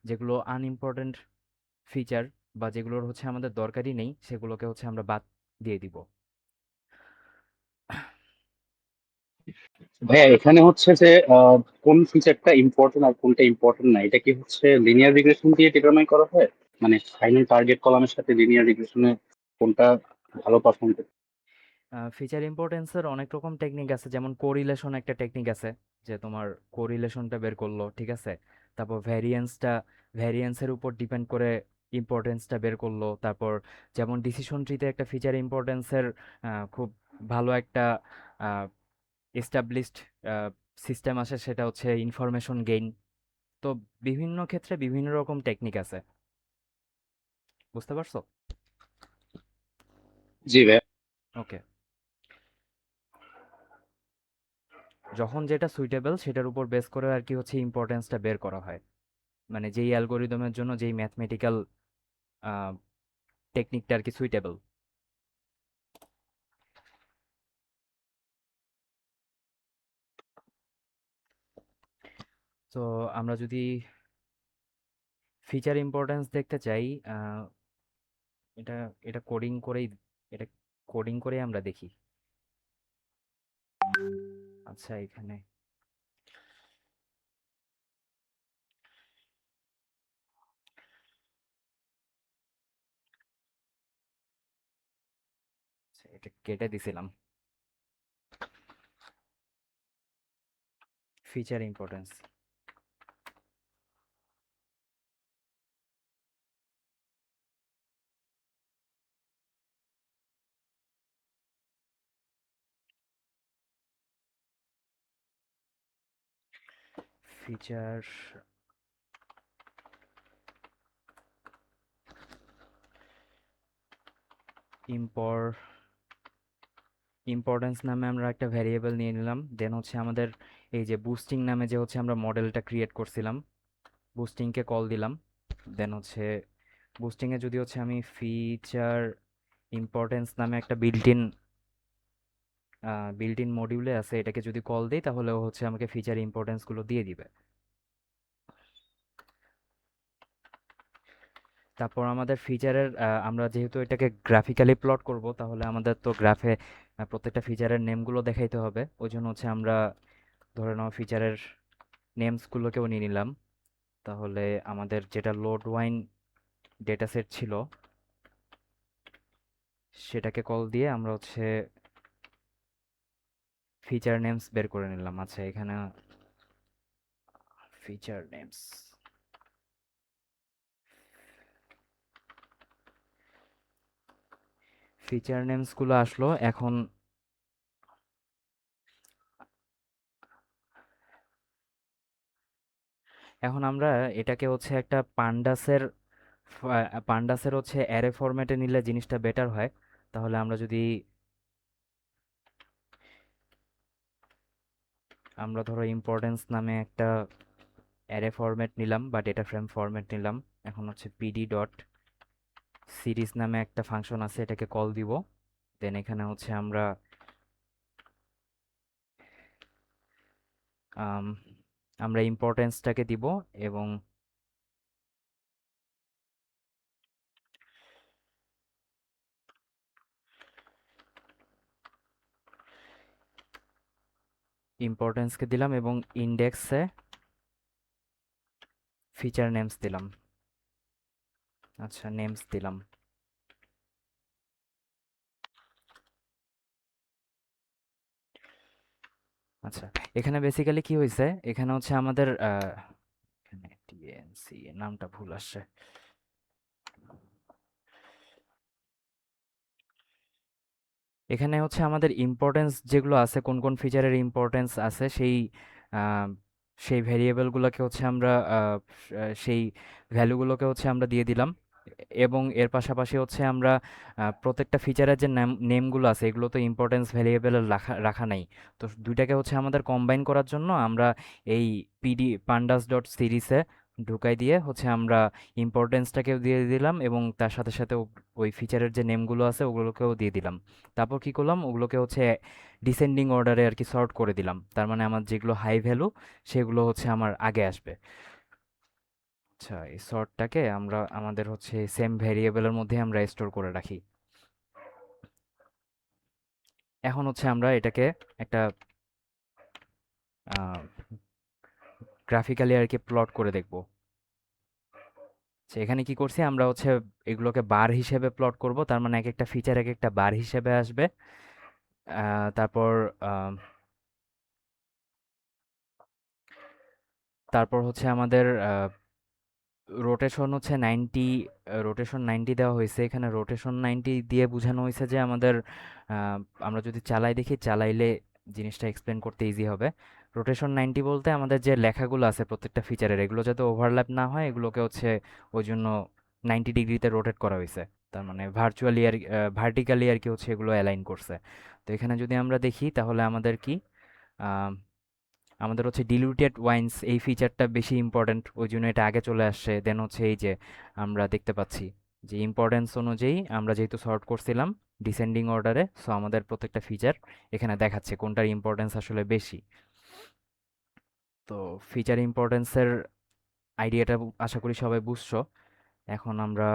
যেগুলো আনইম্পর্টেন্ট ফিচার বা যেগুলোর হচ্ছে আমাদের দরকারই নেই সেগুলোকে হচ্ছে আমরা বাদ দিয়ে দিব। ভাইয়া এখানে হচ্ছে যে কোন ফিচারটা ইম্পর্টেন্ট আর কোনটা ইম্পর্টেন্ট না, এটা কি হচ্ছে লিনিয়ার রিগ্রেশন দিয়ে ডিটারমাইন করা হয়? মানে ফাইনাল টার্গেট কলামের সাথে লিনিয়ার রিগ্রেশনে কোনটা ভালো পারফর্ম করে? ফিচার ইম্পর্টেন্সের অনেক রকম টেকনিক আছে, যেমন কোরিলেশন একটা টেকনিক আছে, যে তোমার কোরিলেশনটা বের করলো, ঠিক আছে, তারপর ভ্যারিয়েন্সের উপর ডিপেন্ড করে ইম্পর্টেন্সটা বের করলো। তারপর যেমন ডিসিশন ট্রিতে একটা ফিচার ইম্পর্টেন্সের খুব ভালো একটা এস্টাবলিশড সিস্টেম আছে, সেটা হচ্ছে ইনফরমেশন গেইন। তো বিভিন্ন ক্ষেত্রে বিভিন্ন রকম টেকনিক আছে, বুঝতে পারছো? জি ভাইয়া। ওকে। যখন যেটা সুইটেবল সেটার উপর বেস করে আর কি হচ্ছে ইম্পর্টেন্সটা বের করা হয়, মানে যেই অ্যালগোরিদমের জন্য যেই ম্যাথমেটিক্যাল টেকনিকটা আর কি সুইটেবল। তো আমরা যদি ফিচার ইম্পর্টেন্স দেখতে চাই, আহ, এটা এটা কোডিং করেই এটা কোডিং করেই আমরা দেখি। আচ্ছা, এখানে আচ্ছা, এটা কেটে দিছিলাম। ফিচার ইম্পর্টেন্স, ফিচার ইম্পর ইম্পর্টেন্স নামে আমরা একটা ভ্যারিয়েবল নিয়ে নিলাম, দেন হচ্ছে আমাদের এই যে বুস্টিং নামে যে হচ্ছে আমরা মডেলটা ক্রিয়েট করছিলাম, বুস্টিংকে কল দিলাম। দেন হচ্ছে বুস্টিংয়ে যদি হচ্ছে আমি ফিচার ইম্পর্টেন্স নামে একটা বিল্ট ইন মডিউলে আছে, এটাকে যদি কল দিই তাহলে ও হচ্ছে আমাকে ফিচার ইম্পর্টেন্সগুলো দিয়ে দিবে। তারপর আমাদের ফিচারের আমরা যেহেতু এটাকে গ্রাফিক্যালি প্লট করব, তাহলে আমাদের তো গ্রাফে প্রত্যেকটা ফিচারের নেমগুলো দেখাইতে হবে। ওই জন্য হচ্ছে আমরা ধরে নাও ফিচারের নেমসগুলোকেও নিয়ে নিলাম। তাহলে আমাদের যেটা লোড ওয়াইন ডেটা সেট ছিল, সেটাকে কল দিয়ে আমরা হচ্ছে ফিচার নেমস বের করে নিলাম। আচ্ছা, এখানে ফিচার নেমস, ফিচার নেমস গুলো আসলো। এখন এখন আমরা এটাকে হচ্ছে একটা পান্ডাসের হচ্ছে অ্যারে ফরম্যাটে নিলে জিনিসটা বেটার হয়। তাহলে আমরা যদি আমরা ধরো ইম্পর্টেন্স নামে একটা অ্যারে ফরম্যাট নিলাম বা ডেটা ফ্রেম ফরম্যাট নিলাম। এখন হচ্ছে পিডি ডট সিরিজ নামে একটা ফাংশন আছে, এটাকে কল দিব। দেন এখানে হচ্ছে আমরা আম, আমরা ইম্পর্টেন্সটাকে দিব এবং ইম্পর্টেন্সকে দিলাম এবং ইন্ডেক্সে ফিচার নেমস দিলাম। আচ্ছা, নেমস দিলাম। আচ্ছা, এখানে বেসিক্যালি কি হয়েছে, এখানে হচ্ছে আমাদের এখানে টিএনসি নামটা ভুল আসছে। এখানে হচ্ছে আমাদের ইম্পর্টেন্স যেগুলো আছে, কোন কোন ফিচারের ইম্পর্টেন্স আছে, আহ, সেই ভেরিয়েবলগুলোকে হচ্ছে আমরা সেই ভ্যালুগুলোকে হচ্ছে আমরা দিয়ে দিলাম। এবং এর পাশাপাশি হচ্ছে আমরা প্রত্যেকটা ফিচারের যে নেমগুলো আছে এগুলো তো ইম্পর্টেন্স ভ্যারিয়েবলে রাখা রাখা নাই। তো দুইটাকে হচ্ছে আমাদের কম্বাইন করার জন্য আমরা এই পান্ডাস ডট সিরিজে ঢুকাই দিয়ে হচ্ছে আমরা ইম্পর্টেন্সটাকেও দিয়ে দিলাম এবং তার সাথে সাথে ওই ফিচারের যে নেমগুলো আছে ওগুলোকেও দিয়ে দিলাম। তারপর কি করলাম, ওগুলোকে হচ্ছে ডিসেন্ডিং অর্ডারে আর কি সর্ট করে দিলাম। তার মানে আমার যেগুলো হাই ভ্যালু সেগুলো হচ্ছে আমার আগে আসবে। আচ্ছা, এই সর্টটাকে আমরা আমাদের হচ্ছে সেম ভেরিয়েবলের মধ্যে আমরা স্টোর করে রাখি। এখন হচ্ছে আমরা এটাকে একটা গ্রাফিক্যালি আর কি প্লট করে দেখব। আচ্ছা, এখানে কি করছি, আমরা হচ্ছে এগুলোকে বার হিসেবে প্লট করব। তার মানে এক একটা ফিচার এক একটা বার হিসেবে আসবে। তারপর আহ, তারপর হচ্ছে আমাদের রোটেশন হচ্ছে 90, রোটেশন 90 দেওয়া হয়েছে। এখানে রোটেশন 90 দিয়ে বোঝানো হয়েছে যে আমাদের আহ, আমরা যদি চালাই দেখি, চালাইলে জিনিসটা এক্সপ্লেন করতে ইজি হবে। রোটেশন 90 বলতে আমাদের যে লেখাগুলো আছে প্রত্যেকটা ফিচারের, এগুলো যাতে ওভারল্যাপ না হয় এগুলোকে হচ্ছে ওই জন্য 90 ডিগ্রিতে রোটেট করা হয়েছে। তার মানে ভার্চুয়ালি আর ভার্টিক্যালি আর কি হচ্ছে এগুলো অ্যালাইন করছে। তো এখানে যদি আমরা দেখি তাহলে আমাদের কি আমাদের হচ্ছে ডিলুটেড ওয়াইন্স এই ফিচারটা বেশি ইম্পর্ট্যান্ট, ওই জন্য এটা আগে চলে আসছে। দেন হচ্ছে এই যে আমরা দেখতে পাচ্ছি যে ইম্পর্ট্যান্স অনুযায়ী আমরা যেহেতু সর্ট করছিলাম ডিসেন্ডিং অর্ডারে, সো আমাদের প্রত্যেকটা ফিচার এখানে দেখাচ্ছে কোনটার ইম্পর্ট্যান্স আসলে বেশি। তো ফিচার ইম্পর্ট্যান্সের আইডিয়াটা আশা করি সবাই বুঝছো। এখন আমরা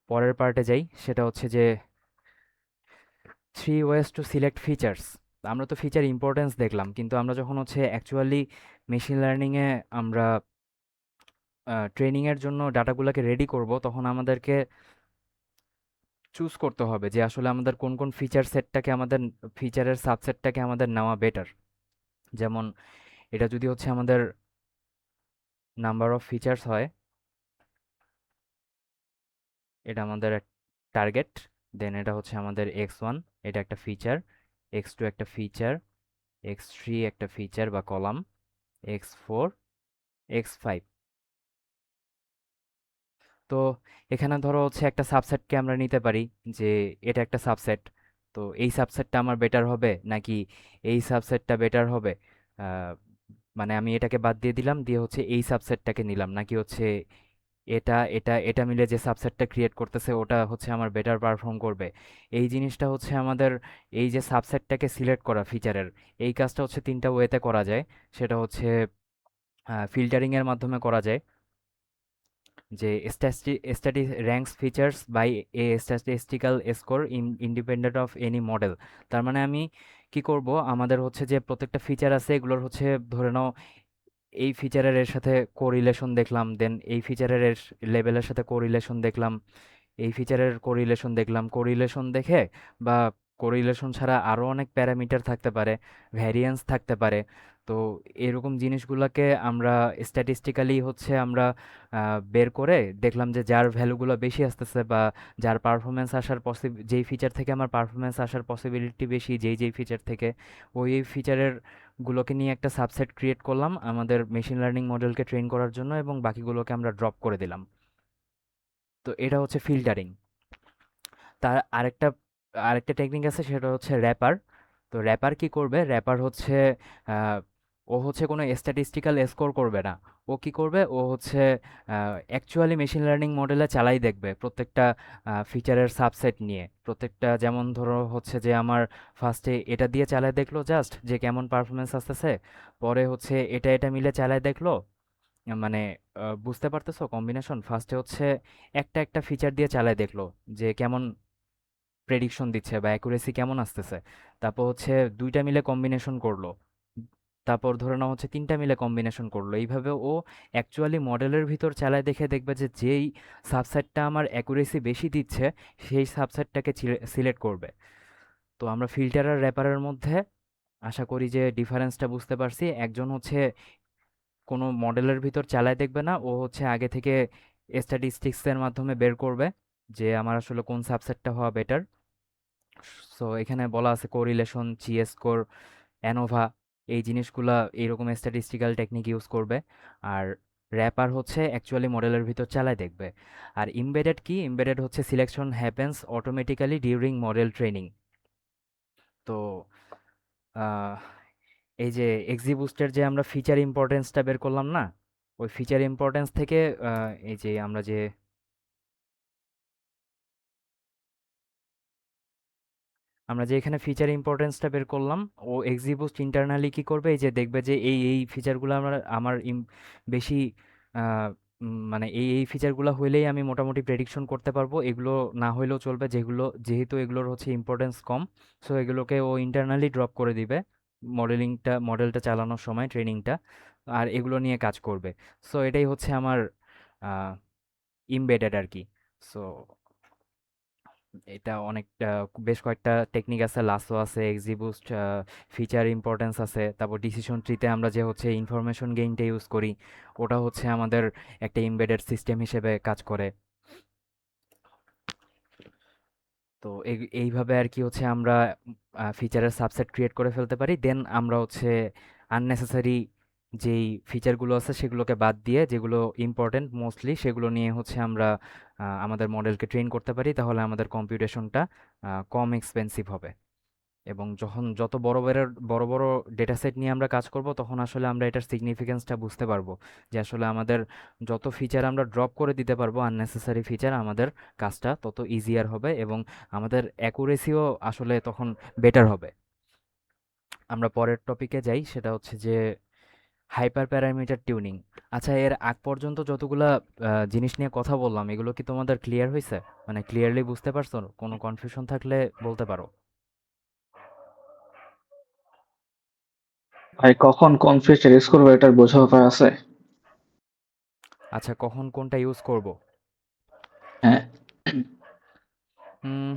পরের পার্টে যাই, সেটা হচ্ছে যে three ways to select features. আমরা তো ফিচার ইম্পর্ট্যান্স দেখলাম, কিন্তু আমরা যখন হচ্ছে অ্যাকচুয়ালি মেশিন লার্নিংয়ে আমরা ট্রেনিংয়ের জন্য ডাটাগুলোকে রেডি করব, তখন আমাদেরকে চুজ করতে হবে যে আসলে আমাদের কোন কোন ফিচারের সাবসেটটাকে আমাদের নেওয়া বেটার। যেমন এটা যদি হচ্ছে আমাদের নাম্বার অফ ফিচার্স হয়, এটা আমাদের টার্গেট। দেন এটা হচ্ছে আমাদের x1, এটা একটা ফিচার, x2 একটা ফিচার, x3 একটা ফিচার বা কলাম, x4, x5। তো এখানে ধরো হচ্ছে একটা সাবসেটকে আমরা নিতে পারি যে এটা একটা সাবসেট, তো এই সাবসেটটা আমার বেটার হবে নাকি এই সাবসেটটা বেটার হবে। আহ, মানে আমি এটাকে বাদ দিয়ে দিলাম, দিয়ে হচ্ছে এই সাবসেটটাকে নিলাম, নাকি হচ্ছে এটা মিলে যে সাবসেটটা ক্রিয়েট করতেছে ওটা হচ্ছে আমার বেটার পারফর্ম করবে। এই জিনিসটা হচ্ছে আমাদের এই যে সাবসেটটাকে সিলেক্ট করা ফিচারের, এই কাজটা হচ্ছে তিনটা ওয়েতে করা যায়। সেটা হচ্ছে ফিল্টারিং এর মাধ্যমে করা যায়, যে স্ট্যাটিস ranks features by a statistical score independent of any model. তার মানে আমি কি করব, আমাদের হচ্ছে যে প্রত্যেকটা ফিচার আছে এগুলোর হচ্ছে ধরে নাও এই ফিচারের এর সাথে কোরিলেশন দেখলাম, দেন এই ফিচারের এর লেভেলের সাথে কোরিলেশন দেখলাম, এই ফিচারের কোরিলেশন দেখলাম, কোরিলেশন দেখে বা কোরিলেশন ছাড়া আরও অনেক প্যারামিটার থাকতে পারে, ভ্যারিয়েন্স থাকতে পারে। তো এরকম জিনিসগুলোকে আমরা স্ট্যাটিস্টিক্যালি হচ্ছে আমরা বের করে দেখলাম যে যার ভ্যালুগুলো বেশি আসতেছে বা যার পারফরমেন্স আসার যেই ফিচার থেকে আমার পারফরমেন্স আসার পসিবিলিটি বেশি, যেই ফিচার থেকে, ওই ফিচারের গুলোকে নিয়ে একটা সাবসেট ক্রিয়েট করলাম আমাদের মেশিন লার্নিং মডেলকে ট্রেন করার জন্য, এবং বাকিগুলোকে আমরা ড্রপ করে দিলাম। তো এটা হচ্ছে ফিল্টারিং। তার আরেকটা টেকনিক আছে, সেটা হচ্ছে র্যাপার। তো র্যাপার কি করবে? র্যাপার হচ্ছে আহ, ও হচ্ছে কোনো স্ট্যাটিস্টিক্যাল স্কোর করবে না। ও কি করবে? ও হচ্ছে অ্যাকচুয়ালি মেশিন লার্নিং মডেলে চালাই দেখবে প্রত্যেকটা ফিচারের সাবসেট নিয়ে। প্রত্যেকটা, যেমন ধরো হচ্ছে যে আমার ফার্স্টে এটা দিয়ে চালায় দেখলো জাস্ট যে কেমন পারফরমেন্স আসতেছে, পরে হচ্ছে এটা মিলে চালায় দেখলো। মানে বুঝতে পারতেছো কম্বিনেশন? ফার্স্টে হচ্ছে একটা ফিচার দিয়ে চালায় দেখলো যে কেমন প্রেডিকশন দিচ্ছে বা অ্যাকুরেসি কেমন আসতেছে। তারপর হচ্ছে দুইটা মিলে কম্বিনেশন করলো। তারপর ধরে নাও হচ্ছে তিনটা মিলে কম্বিনেশন করলো। এইভাবে ও অ্যাকচুয়ালি মডেলের ভিতর চালায় দেখে দেখবে যে যেই সাবসেটটা আমার অ্যাকুরেসি বেশি দিচ্ছে সেই সাবসেটটাকে সিলেক্ট করবে। তো আমরা ফিল্টার আর র্যাপারের মধ্যে আশা করি যে ডিফারেন্সটা বুঝতে পারছি। একজন হচ্ছে কোনো মডেলের ভিতর চালায় দেখবে না, ও হচ্ছে আগে থেকে স্ট্যাটিস্টিক্সের মাধ্যমে বের করবে যে আমার আসলে কোন সাবসেটটা হওয়া বেটার। সো এখানে বলা আছে কোরিলেশন, জি স্কোর, অ্যানোভা, এই জিনিসগুলা এইরকম স্ট্যাটিস্টিক্যাল টেকনিক ইউজ করবে। আর র্যাপার হচ্ছে অ্যাকচুয়ালি মডেলের ভিতর চালায় দেখবে। আর ইমবেডেড কি? ইমবেডেড হচ্ছে selection happens automatically during model training. তো আহ, এই যে এক্সিবুস্টের যে আমরা ফিচার ইম্পর্টেন্সটা বের করলাম না, ওই ফিচার ইম্পর্টেন্স থেকে এই যে আমরা যে এখানে ফিচার ইম্পর্টেন্সটা বের করলাম, ও এক্সিবুস্ট ইন্টারনালি কি করবে? এই যে দেখবে যে এই ফিচারগুলো আমার বেশি মানে এই ফিচারগুলো হইলেই আমি মোটামুটি প্রেডিকশন করতে পারবো, এগুলো না হইলেও চলবে, যেহেতু এগুলোর হচ্ছে ইম্পর্টেন্স কম। সো এগুলোকে ও ইন্টারনালি ড্রপ করে দিবে মডেলটা চালানোর সময়, ট্রেনিংটা। আর এগুলো নিয়ে কাজ করবে। সো এটাই হচ্ছে আমার ইমবেডেড আর কি। সো এটা অনেকটা, বেশ কয়েকটা টেকনিক আছে, লাসো আছে, এক্সিবুস্ট, ফিচার ইম্পর্টেন্স আছে। তারপর ডিসিশন ট্রিতে আমরা যে হচ্ছে ইনফরমেশন গেইনটা ইউজ করি, ওটা হচ্ছে আমাদের একটা এমবেডেড সিস্টেম হিসেবে কাজ করে। তো এইভাবে আর কি হচ্ছে আমরা ফিচারের সাবসেট ক্রিয়েট করে ফেলতে পারি। দেন আমরা হচ্ছে আননেসেসারি যেই ফিচারগুলো আছে সেগুলোকে বাদ দিয়ে, যেগুলো ইম্পর্টেন্ট মোস্টলি, সেগুলো নিয়ে হচ্ছে আমরা আমাদের মডেলকে ট্রেন করতে পারি। তাহলে আমাদের কম্পিউটেশনটা কম এক্সপেন্সিভ হবে। এবং যখন যত বড় বড় ডেটা সেট নিয়ে আমরা কাজ করব, তখন আসলে আমরা এটার সিগনিফিকেন্সটা বুঝতে পারবো যে আসলে আমাদের যত ফিচার আমরা ড্রপ করে দিতে পারবো, আননেসেসারি ফিচার, আমাদের কাজটা তত ইজিয়ার হবে এবং আমাদের অ্যাকুরেসিও আসলে তখন বেটার হবে। আমরা পরের টপিকে যাই, সেটা হচ্ছে যে হাইপার প্যারামিটার টিউনিং। আচ্ছা, এর আগ পর্যন্ত যতগুলা জিনিস নিয়ে কথা বললাম, এগুলো কি তোমাদের ক্লিয়ার হয়েছে? মানে ক্লিয়ারলি বুঝতে পারছো? কোনো কনফিউশন থাকলে বলতে পারো। ভাই কখন কোন ফিচার ইউজ করবো এটার বোঝা উপায় আছে? আচ্ছা, কখন কোনটা ইউজ করব? হ্যাঁ। হুম,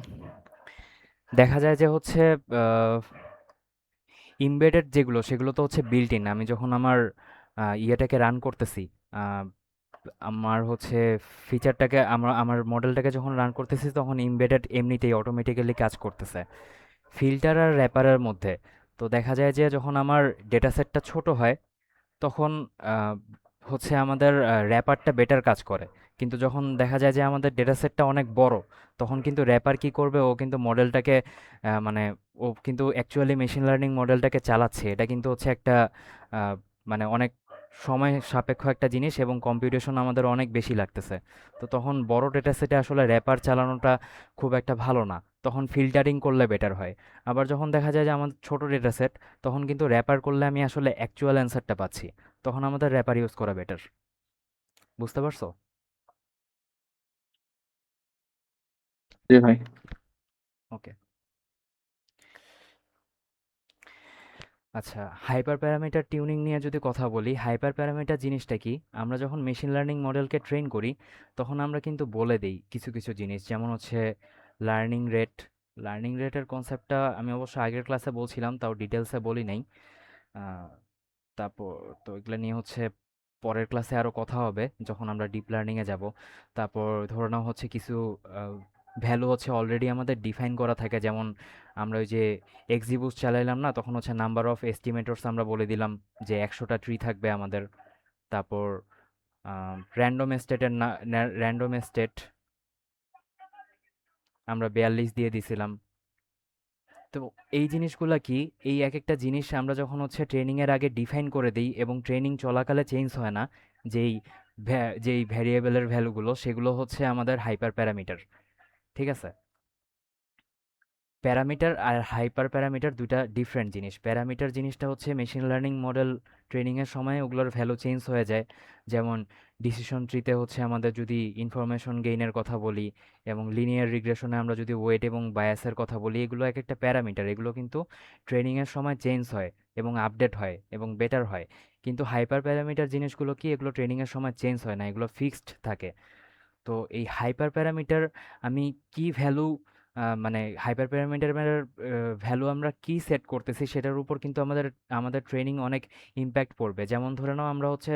দেখা যায় যে হচ্ছে এমবেডেড যেগুলো, সেগুলো তো হচ্ছে বিল্ট ইন। আমি যখন আমার ইয়েটাকে রান করতেছি, আহ, আমার হচ্ছে ফিচারটাকে, আমার মডেলটাকে যখন রান করতেছি, তখন এমবেডেড এমনিতেই অটোমেটিক্যালি কাজ করতেছে ফিল্টার আর র্যাপারের মধ্যে। তো দেখা যায় যে যখন আমার ডেটা সেটটা ছোট হয়, তখন আহ, হচ্ছে আমাদের র্যাপারটা বেটার কাজ করে। কিন্তু যখন দেখা যায় যে আমাদের ডেটা সেটটা অনেক বড়, তখন কিন্তু র্যাপার কি করবে? ও কিন্তু মডেলটাকে মানে ও কিন্তু অ্যাকচুয়ালি মেশিন লার্নিং মডেলটাকে চালাচ্ছে। এটা কিন্তু হচ্ছে একটা আহ, মানে অনেক সময় সাপেক্ষ একটা জিনিস, এবং কম্পিউটেশন আমাদের অনেক বেশি লাগতেছে। তো তখন বড় ডেটা সেটে আসলে র্যাপার চালানোটা খুব একটা ভালো না। তখন ফিল্টারিং করলে বেটার হয়। আবার যখন দেখা যায় যে আমাদের ছোট ডেটা সেট, তখন কিন্তু র্যাপার করলে আমি আসলে অ্যাকচুয়াল অ্যান্সারটা পাচ্ছি। তখন আমাদের র্যাপার ইউজ করা বেটার। বুঝতে পারছো? জি ভাই। ওকে। আচ্ছা, হাইপার প্যারামিটার টিউনিং নিয়ে যদি কথা বলি, হাইপার প্যারামিটার জিনিসটা কি? আমরা যখন মেশিন লার্নিং মডেলকে ট্রেন করি, তখন আমরা কিন্তু বলে দেই কিছু কিছু জিনিস, যেমন হচ্ছে লার্নিং রেট। লার্নিং রেটের কনসেপ্টটা আমি অবশ্য আগের ক্লাসে বলছিলাম, তাও ডিটেলসে বলি নাই। আহ, তারপর তো এগুলো নিয়ে হচ্ছে পরের ক্লাসে আরো কথা হবে যখন আমরা ডিপ লার্নিং এ যাব। তারপর ধরে নাও হচ্ছে কিছু ভ্যালু হচ্ছে অলরেডি আমাদের ডিফাইন করা থাকে, যেমন আমরা ওই যে এক্সিবিউস চালাইলাম না, তখন হচ্ছে নাম্বার অফ এস্টিমেটরস আমরা বলে দিলাম যে 100টা ট্রি থাকবে আমাদের। তারপর র্যান্ডম স্টেট আমরা 42 দিয়ে দিছিলাম। তো এই জিনিসগুলা কি, এই এক একটা জিনিস আমরা যখন হচ্ছে ট্রেনিং এর আগে ডিফাইন করে দিই এবং ট্রেনিং চলাকালে চেঞ্জ হয় না, যেই যেই ভ্যারিয়েবলের ভ্যালুগুলো সেগুলো হচ্ছে আমাদের হাইপার প্যারামিটার। ঠিক আছে? প্যারামিটার আর হাইপার প্যারামিটার দুইটা ডিফারেন্ট জিনিস। প্যারামিটার জিনিসটা হচ্ছে মেশিন লার্নিং মডেল ট্রেনিংয়ের সময় ওগুলোর ভ্যালু চেঞ্জ হয়ে যায়। যেমন ডিসিশন ট্রিতে হচ্ছে আমাদের যদি ইনফরমেশন গেইনের কথা বলি, এবং লিনিয়ার রিগ্রেশনে আমরা যদি ওয়েট এবং বায়াসের কথা বলি, এগুলো এক একটা প্যারামিটার। এগুলো কিন্তু ট্রেনিংয়ের সময় চেঞ্জ হয় এবং আপডেট হয় এবং বেটার হয়। কিন্তু হাইপার প্যারামিটার জিনিসগুলো কি, এগুলো ট্রেনিংয়ের সময় চেঞ্জ হয় না, এগুলো ফিক্সড থাকে। তো এই হাইপার প্যারামিটার আমি কি ভ্যালু, মানে হাইপার প্যারামিটার ভ্যালু আমরা কি সেট করতেছি সেটার উপর কিন্তু আমাদের আমাদের ট্রেনিং অনেক ইম্প্যাক্ট পড়বে। যেমন ধরে নাও আমরা হচ্ছে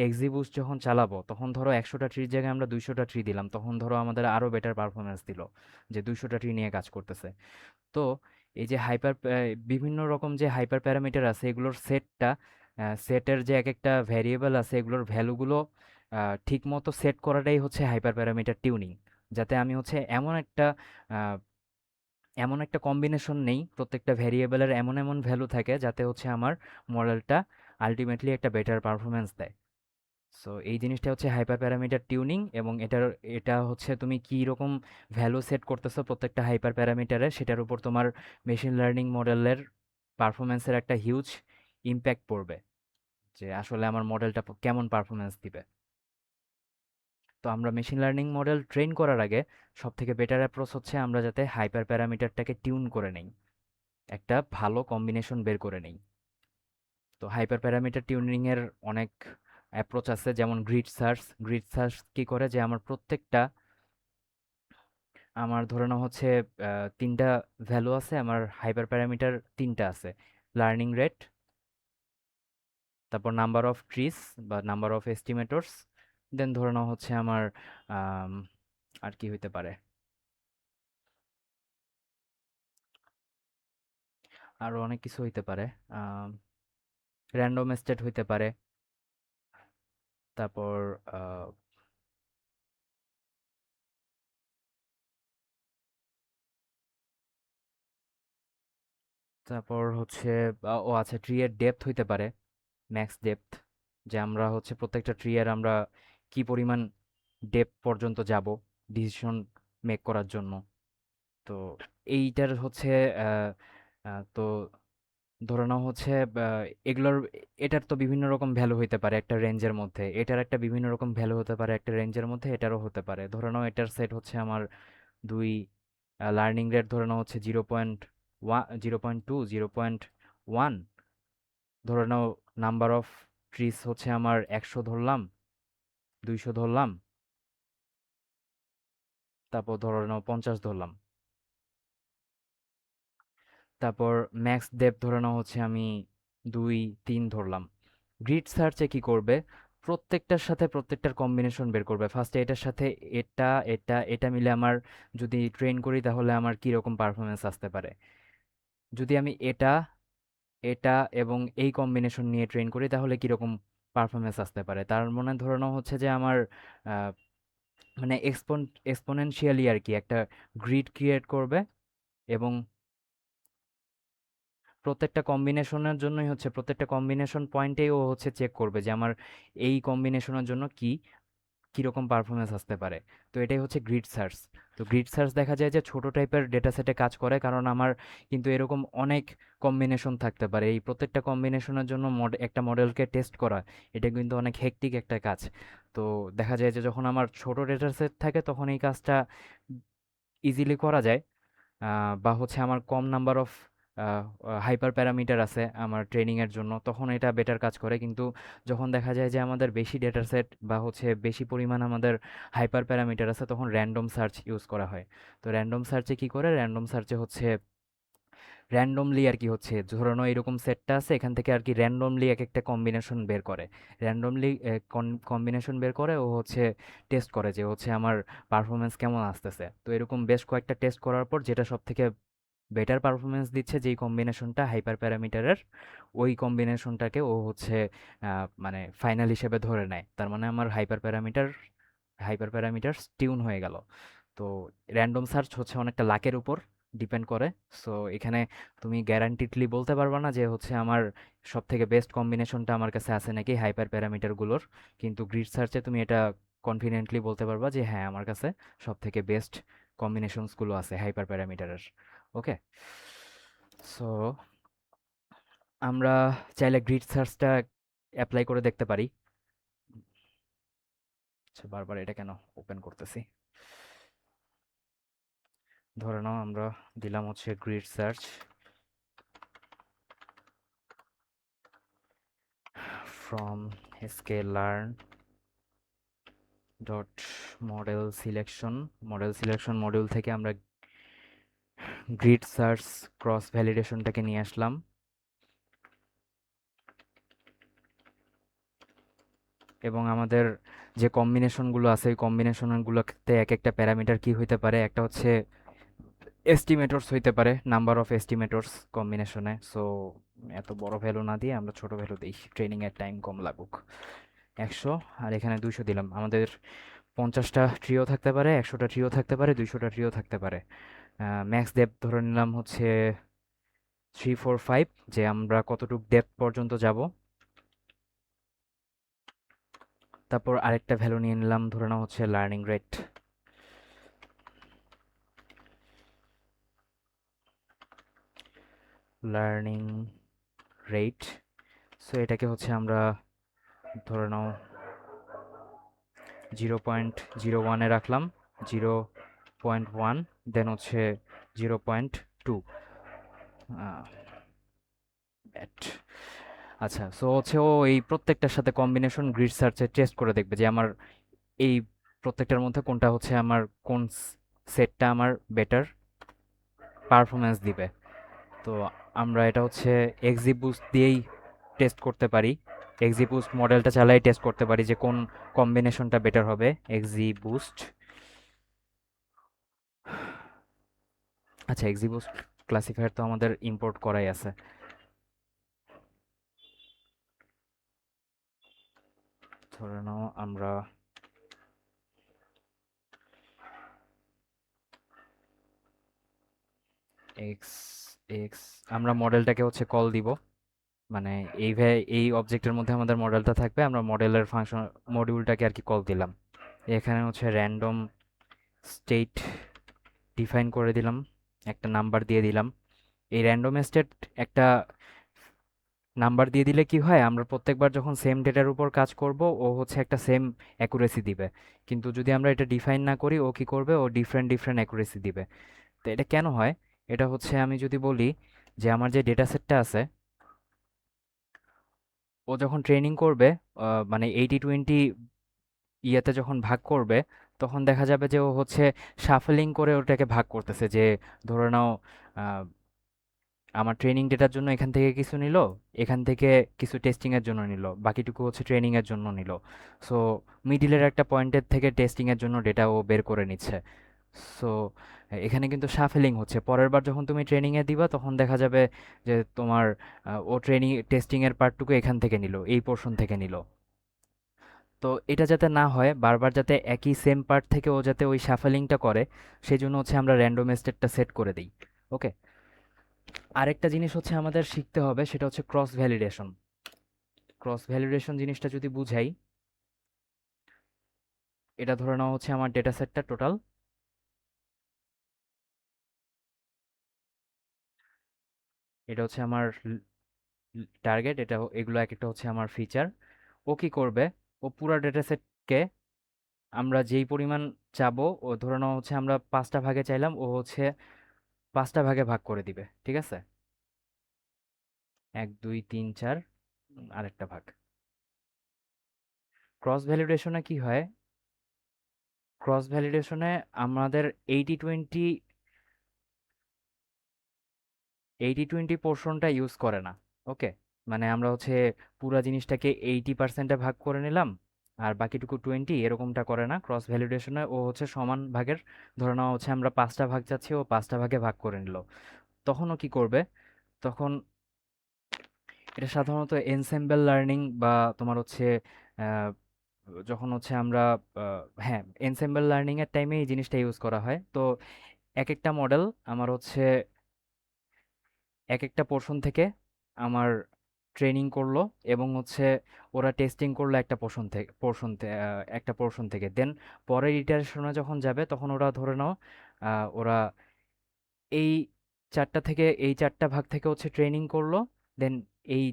এক্সিবুস যখন চালাবো, তখন ধরো 100টা ট্রির জায়গায় আমরা 200টা ট্রি দিলাম, তখন ধরো আমাদের আরো বেটার পারফরমেন্স দিল, যে 200টা ট্রি নিয়ে কাজ করতেছে। তো এই যে বিভিন্ন রকম যে হাইপার প্যারামিটার আছে, এগুলোর সেটের যে এক একটা ভ্যারিয়েবল আছে, এগুলোর ভ্যালুগুলো ঠিক মতো সেট করাটাই হচ্ছে হাইপার প্যারামিটার টিউনিং। যাতে আমি হচ্ছে আহ, এমন একটা কম্বিনেশন নেই, প্রত্যেকটা ভ্যারিয়েবলের এমন এমন ভ্যালু থাকে যাতে হচ্ছে আমার মডেলটা আলটিমেটলি একটা বেটার পারফরমেন্স দেয়। সো এই জিনিসটা হচ্ছে হাইপার প্যারামিটার টিউনিং, এবং এটা হচ্ছে তুমি কি রকম ভ্যালু সেট করতেছো প্রত্যেকটা হাইপার প্যারামিটারে, সেটার উপর তোমার মেশিন লার্নিং মডেলের পারফরমেন্সের একটা হিউজ ইম্প্যাক্ট পড়বে, যে আসলে আমার মডেলটা কেমন পারফরমেন্স দিবে। তো আমরা মেশিন লার্নিং মডেল ট্রেন করার আগে সব থেকে বেটার অ্যাপ্রোচ হচ্ছে আমরা যাতে হাইপার প্যারামিটারটাকে টিউন করে নেই, একটা ভালো কম্বিনেশন বের করে নেই। তো হাইপার প্যারামিটার টিউনিং এর অনেক অ্যাপ্রোচ আছে, যেমন গ্রিড সার্চ কি করে, যে আমার ধরে নাও হচ্ছে 3টা ভ্যালু আছে, আমার হাইপার প্যারামিটার 3টা আছে, লার্নিং রেট, তারপর নাম্বার অফ ট্রিস বা নাম্বার অফ এস্টিমেটরস, দেন ধরে নাও হচ্ছে আমার আম, আর কি হইতে পারে, আরো অনেক কিছু হইতে পারে, র্যান্ডম স্টেট হইতে পারে, তারপর আহ, তারপর হচ্ছে ও আচ্ছা, ট্রি এর ডেপথ হইতে পারে, ম্যাক্স ডেপথ, যে আমরা হচ্ছে প্রত্যেকটা ট্রি এর আমরা কি পরিমাণ ডেপথ পর্যন্ত যাব ডিসিশন মেক করার জন্য। তো এইটার হচ্ছে আহ, তো ধরে নাও হচ্ছে এগুলোর, এটার তো বিভিন্ন রকম ভ্যালু হইতে পারে একটা রেঞ্জের মধ্যে, এটার একটা বিভিন্ন রকম ভ্যালু হতে পারে একটা রেঞ্জের মধ্যে, এটারও হতে পারে। ধরে নাও এটার সেট হচ্ছে আমার 2, লার্নিং রেট ধরে নাও হচ্ছে 0.1, 0.2, 0.1, ধরে নাও নাম্বার অফ ট্রিস হচ্ছে আমার 100 ধরলাম, 200 ধরলাম, তারপর ধরে নাও 50 ধরলাম, তারপর ম্যাক্স ডেপথ ধরে নাও হচ্ছে আমি 2, 3 ধরলাম। গ্রিড সার্চে কি করবে, প্রত্যেকটার সাথে প্রত্যেকটার কম্বিনেশন বের করবে। ফার্স্টে এটার সাথে এটা এটা এটা মিলে আমার যদি ট্রেন করি তাহলে আমার কি রকম পারফরমেন্স আসতে পারে, যদি আমি এটা এটা এবং এই কম্বিনেশন নিয়ে ট্রেন করি তাহলে কিরকম পারফরমেন্স আসতে পারে। তার মানে ধরে নাও হচ্ছে যে আমার আহ, মানে এক্সপোনেনশিয়ালি আর কি একটা গ্রিড ক্রিয়েট করবে, এবং প্রত্যেকটা কম্বিনেশন পয়েন্টেই ও হচ্ছে চেক করবে যে আমার এই কম্বিনেশনের জন্য কিরকম পারফরমেন্স আসতে পারে। তো এটাই হচ্ছে গ্রিড সার্চ। তো গ্রিড সার্চ দেখা যায় যে ছোট টাইপের ডেটা সেটে কাজ করে, কারণ আমার কিন্তু এরকম অনেক কম্বিনেশন থাকতে পারে, এই প্রত্যেকটা কম্বিনেশনের জন্য একটা মডেলকে টেস্ট করা, এটা কিন্তু অনেক হেক্টিক একটা কাজ। তো দেখা যায় যে যখন আমার ছোট ডেটা সেট থাকে তখন এই কাজটা ইজিলি করা যায়, বা হচ্ছে আমার কম নাম্বার অফ হাইপার প্যারামিটার আছে আমার ট্রেনিংয়ের জন্য, তখন এটা বেটার কাজ করে। কিন্তু যখন দেখা যায় যে আমাদের বেশি ডেটা সেট বা হচ্ছে বেশি পরিমাণ আমাদের হাইপার প্যারামিটার আছে, তখন র্যান্ডম সার্চ ইউজ করা হয়। তো র্যান্ডম সার্চে কি করে, র্যান্ডম সার্চে হচ্ছে র্যান্ডমলি আর কি হচ্ছে ধরে নাও এরকম সেটটা আছে, এখান থেকে আর কি র্যান্ডমলি এক একটা কম্বিনেশন বের করে, র্যান্ডমলি কম্বিনেশন বের করে ও হচ্ছে টেস্ট করে যে হচ্ছে আমার পারফরমেন্স কেমন আসতেছে। তো এরকম বেশ কয়েকটা টেস্ট করার পর যেটা সব থেকে বেটার পারফরমেন্স দিচ্ছে যেই কম্বিনেশনটা হাইপার প্যারামিটারের, ওই কম্বিনেশনটাকে ও হচ্ছে মানে ফাইনাল হিসেবে ধরে নেয়। তার মানে আমার হাইপার প্যারামিটার টিউন হয়ে গেল। তো র্যান্ডম সার্চ হচ্ছে অনেকটা লাকের উপর ডিপেন্ড করে। সো এখানে তুমি গ্যারান্টিডলি বলতে পারবা না যে হচ্ছে আমার সব থেকে বেস্ট কম্বিনেশনটা আমার কাছে আছে নাকি হাইপার প্যারামিটারগুলোর। কিন্তু গ্রিড সার্চে তুমি এটা কনফিডেন্টলি বলতে পারবা যে হ্যাঁ আমার কাছে সব থেকে বেস্ট কম্বিনেশনসগুলো আছে হাইপার প্যারামিটারের। ওকে, সো আমরা চাইলে গ্রিড সার্চটা অ্যাপ্লাই করে দেখতে পারি। আচ্ছা, বারবার এটা কেন ওপেন করতেছি। ধরে নাও আমরা দিলাম হচ্ছে grid search from scalar dot model selection module থেকে আমরা গ্রিড সার্চ ক্রস ভ্যালিডেশনটাকে নিয়ে আসলাম এবং আমাদের যে কম্বিনেশনগুলো আছে ওই কম্বিনেশনগুলোতে এক একটা প্যারামিটার কি হইতে পারে, একটা হচ্ছে এস্টিমেটরস হইতে পারে, নাম্বার অফ এস্টিমেটরস কম্বিনেশনে। সো এত বড় ভ্যালু না দিয়ে আমরা ছোট ভ্যালু দিই, ট্রেনিংয়ের টাইম কম লাগুক। 100 আর এখানে 200 দিলাম। আমাদের 50টা ট্রিও থাকতে পারে, 100টা ট্রিও থাকতে পারে, 200টা ট্রিও থাকতে পারে। ম্যাক্স ডেপথ ধরে নিলাম হচ্ছে 3 4 5, যে আমরা কতটুক ডেপথ পর্যন্ত যাব। তারপর আরেকটা ভ্যালু নিয়ে নিলাম, ধরে নাও হচ্ছে লার্নিং রেট। সো এটাকে হচ্ছে আমরা ধরে নাও 0.01-এ রাখলাম, 0.1, দেন হচ্ছে 0.2। ব্যাট। আচ্ছা, সো হচ্ছে ও এই প্রত্যেকটার সাথে কম্বিনেশন গ্রিড সার্চে টেস্ট করে দেখবে যে আমার এই প্রত্যেকটার মধ্যে কোনটা হচ্ছে আমার কোন সেটটা আমার বেটার পারফরমেন্স দিবে। তো আমরা এটা হচ্ছে এক্সিবুস্ট দিয়েই টেস্ট করতে পারি, এক্সিবুস্ট মডেলটা চালাই টেস্ট করতে পারি যে কোন কম্বিনেশনটা বেটার হবে। এক্সিবুস্ট, আচ্ছা এক্সিবুস্ট ক্লাসিফায়ার তো আমাদের ইম্পোর্ট করাই আছে। ধরে নাও আমরা এক্স এক্স আমরা মডেলটাকে হচ্ছে কল দিব, মানে এই অবজেক্টের মধ্যে আমাদের মডেলটা থাকবে, আমরা মডেলের ফাংশন মডিউলটাকে আর কি কল দিলাম। এখানে হচ্ছে র্যান্ডম স্টেট ডিফাইন করে দিলাম, একটা নাম্বার দিয়ে দিলাম। এই র্যান্ডম স্টেট একটা নাম্বার দিয়ে দিলে কি হয়, আমরা প্রত্যেকবার যখন সেম ডেটার উপর কাজ করব ও হচ্ছে একটা সেম অ্যাকুরেসি দিবে। কিন্তু যদি আমরা এটা ডিফাইন না করি ও কি করবে, ও ডিফারেন্ট ডিফারেন্ট অ্যাকুরেসি দিবে। তো এটা কেন হয়, এটা হচ্ছে আমি যদি বলি যে আমার যে ডেটা সেটটা আছে ও যখন ট্রেনিং করবে, মানে 80-20 ইয়েতে যখন ভাগ করবে, তখন দেখা যাবে যে ও হচ্ছে শাফলিং করে ওটাকে ভাগ করতেছে। যে ধরে নাও আহ, আমার ট্রেনিং ডেটার জন্য এখান থেকে কিছু নিল, এখান থেকে কিছু টেস্টিংয়ের জন্য নিল, বাকিটুকু হচ্ছে ট্রেনিংয়ের জন্য নিল। সো মিডিলের একটা পয়েন্টের থেকে টেস্টিংয়ের জন্য ডেটা ও বের করে নিচ্ছে। সো এখানে কিন্তু শাফেলিং হচ্ছে, পরের বার যখন তুমি ট্রেনিংয়ে দিবা তখন দেখা যাবে যে তোমার ও টেস্টিংয়ের পার্টটুকু এখান থেকে নিল, এই পোর্শন থেকে নিল। তো এটা যাতে না হয়, বারবার যাতে একই সেম পার্ট থেকে ও যাতে ওই শাফেলিংটা করে, সেই জন্য হচ্ছে আমরা র্যান্ডম স্টেটটা সেট করে দিই। ওকে, আরেকটা জিনিস হচ্ছে আমাদের শিখতে হবে, সেটা হচ্ছে ক্রস ভ্যালিডেশন জিনিসটা যদি বুঝাই, এটা ধরে নেওয়া হচ্ছে আমার ডেটা সেটটা টোটাল, এটা হচ্ছে আমার টার্গেট, এগুলো এক একটা হচ্ছে আমার ফিচার। ও কি করবে, ও পুরো ডেটা সেটকে আমরা যেই পরিমাণ চাবো, ও ধরে নেওয়া হচ্ছে আমরা 5টা ভাগে চাইলাম, ও হচ্ছে 5টা ভাগে ভাগ করে দিবে, ঠিক আছে। 1 2 3 4 আরেকটা ভাগ। ক্রস ভ্যালিডেশনে কি হয়? ক্রস ভ্যালিডেশনে আমাদের 80-20 80-20 পোর্শনটা ইউজ করে না। ওকে, মানে আমরা হচ্ছে পুরো জিনিসটাকে 80%-এ ভাগ করে নিলাম আর বাকিটুকু 20 এরকমটা করে না। ক্রস ভ্যালিডেশনে ও হচ্ছে সমান ভাগের, ধরে নেওয়া হচ্ছে আমরা 5টা ভাগ চাচ্ছি, ও 5টা ভাগে ভাগ করে নিল। তখন ও কি করবে? তখন এটা সাধারণত এনসেম্বল লার্নিং বা তোমার হচ্ছে আহ, যখন হচ্ছে আমরা হ্যাঁ, এনসেম্বল লার্নিং এর টাইমে এই জিনিসটা ইউজ করা হয়। তো এক একটা মডেল আমার হচ্ছে এক একটা পোর্শন থেকে আমার ট্রেনিং করলো, এবং হচ্ছে ওরা টেস্টিং করলো একটা একটা পোর্শন থেকে। দেন পরের ইটারেশনে যখন যাবে তখন ওরা ধরে নাও ওরা এই 4টা থেকে এই 4টা ভাগ থেকে হচ্ছে ট্রেনিং করলো। দেন এই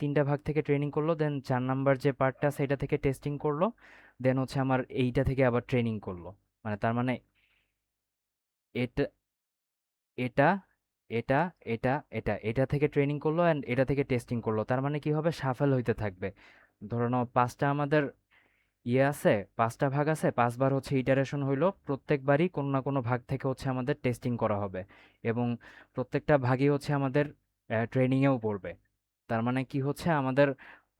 3টা ভাগ থেকে ট্রেনিং করলো, দেন 4 নাম্বার যে পার্টটা সেটা থেকে টেস্টিং করলো, দেন হচ্ছে আমার এইটা থেকে আবার ট্রেনিং করলো। মানে তার মানে এটা এটা এটা এটা এটা থেকে ট্রেনিং করলো অ্যান্ড এটা থেকে টেস্টিং করলো। তার মানে কি হবে? সাফল হইতে থাকবে। ধরো নাও 5টা আমাদের আছে, 5টা ভাগ আছে, 5বার হচ্ছে ইটারেশন হইলো, প্রত্যেকবারই কোনো না কোনো ভাগ থেকে হচ্ছে আমাদের টেস্টিং করা হবে, এবং প্রত্যেকটা ভাগই হচ্ছে আমাদের ট্রেনিংয়েও পড়বে। তার মানে কি হচ্ছে? আমাদের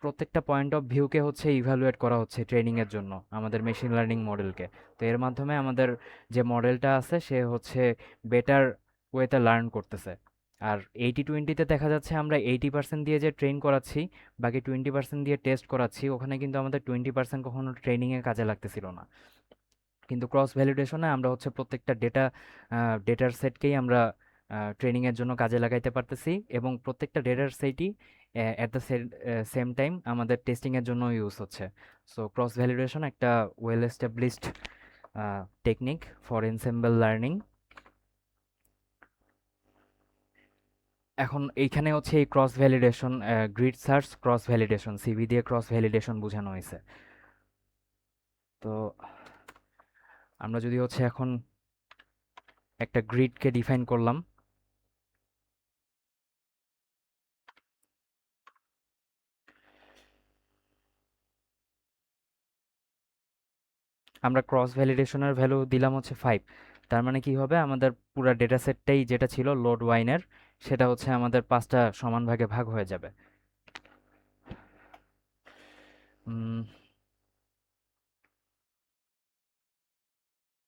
প্রত্যেকটা পয়েন্ট অফ ভিউকে হচ্ছে ইভ্যালুয়েট করা হচ্ছে ট্রেনিংয়ের জন্য আমাদের মেশিন লার্নিং মডেলকে। তো এর মাধ্যমে আমাদের যে মডেলটা আছে সে হচ্ছে বেটার ওয়েতে লার্ন করতেছে। আর 80-20-তে দেখা যাচ্ছে আমরা 80% দিয়ে যে ট্রেন করাচ্ছি, বাকি 20% দিয়ে টেস্ট করাচ্ছি, ওখানে কিন্তু আমাদের 20% কখনো ট্রেনিংয়ে কাজে লাগতেছিল না। কিন্তু ক্রস ভ্যালিডেশনে আমরা হচ্ছে প্রত্যেকটা ডেটার সেটকেই আমরা ট্রেনিংয়ের জন্য কাজে লাগাইতে পারতেছি, এবং প্রত্যেকটা ডেটার সেটই অ্যাট দ্য সেম টাইম আমাদের টেস্টিংয়ের জন্য ইউজ হচ্ছে। সো ক্রস ভ্যালিডেশন একটা well established technique for ensemble learning. এখন এইখানে হচ্ছে এই cross validation, grid search cross validation, CV দিয়ে ক্রস ভ্যালিডেশন বোঝানো হয়েছে। তো আমরা যদি হচ্ছে এখন একটা গ্রিডকে ডিফাইন করলাম, আমরা ক্রস ভ্যালিডেশনের ভ্যালু দিলাম হচ্ছে 5। তার মানে কি হবে? আমাদের পুরো ডেটা সেটটাই যেটা ছিল লোড ওয়াইনের, সেটা হচ্ছে আমাদের 5টা সমান ভাগে ভাগ হয়ে যাবে। উম,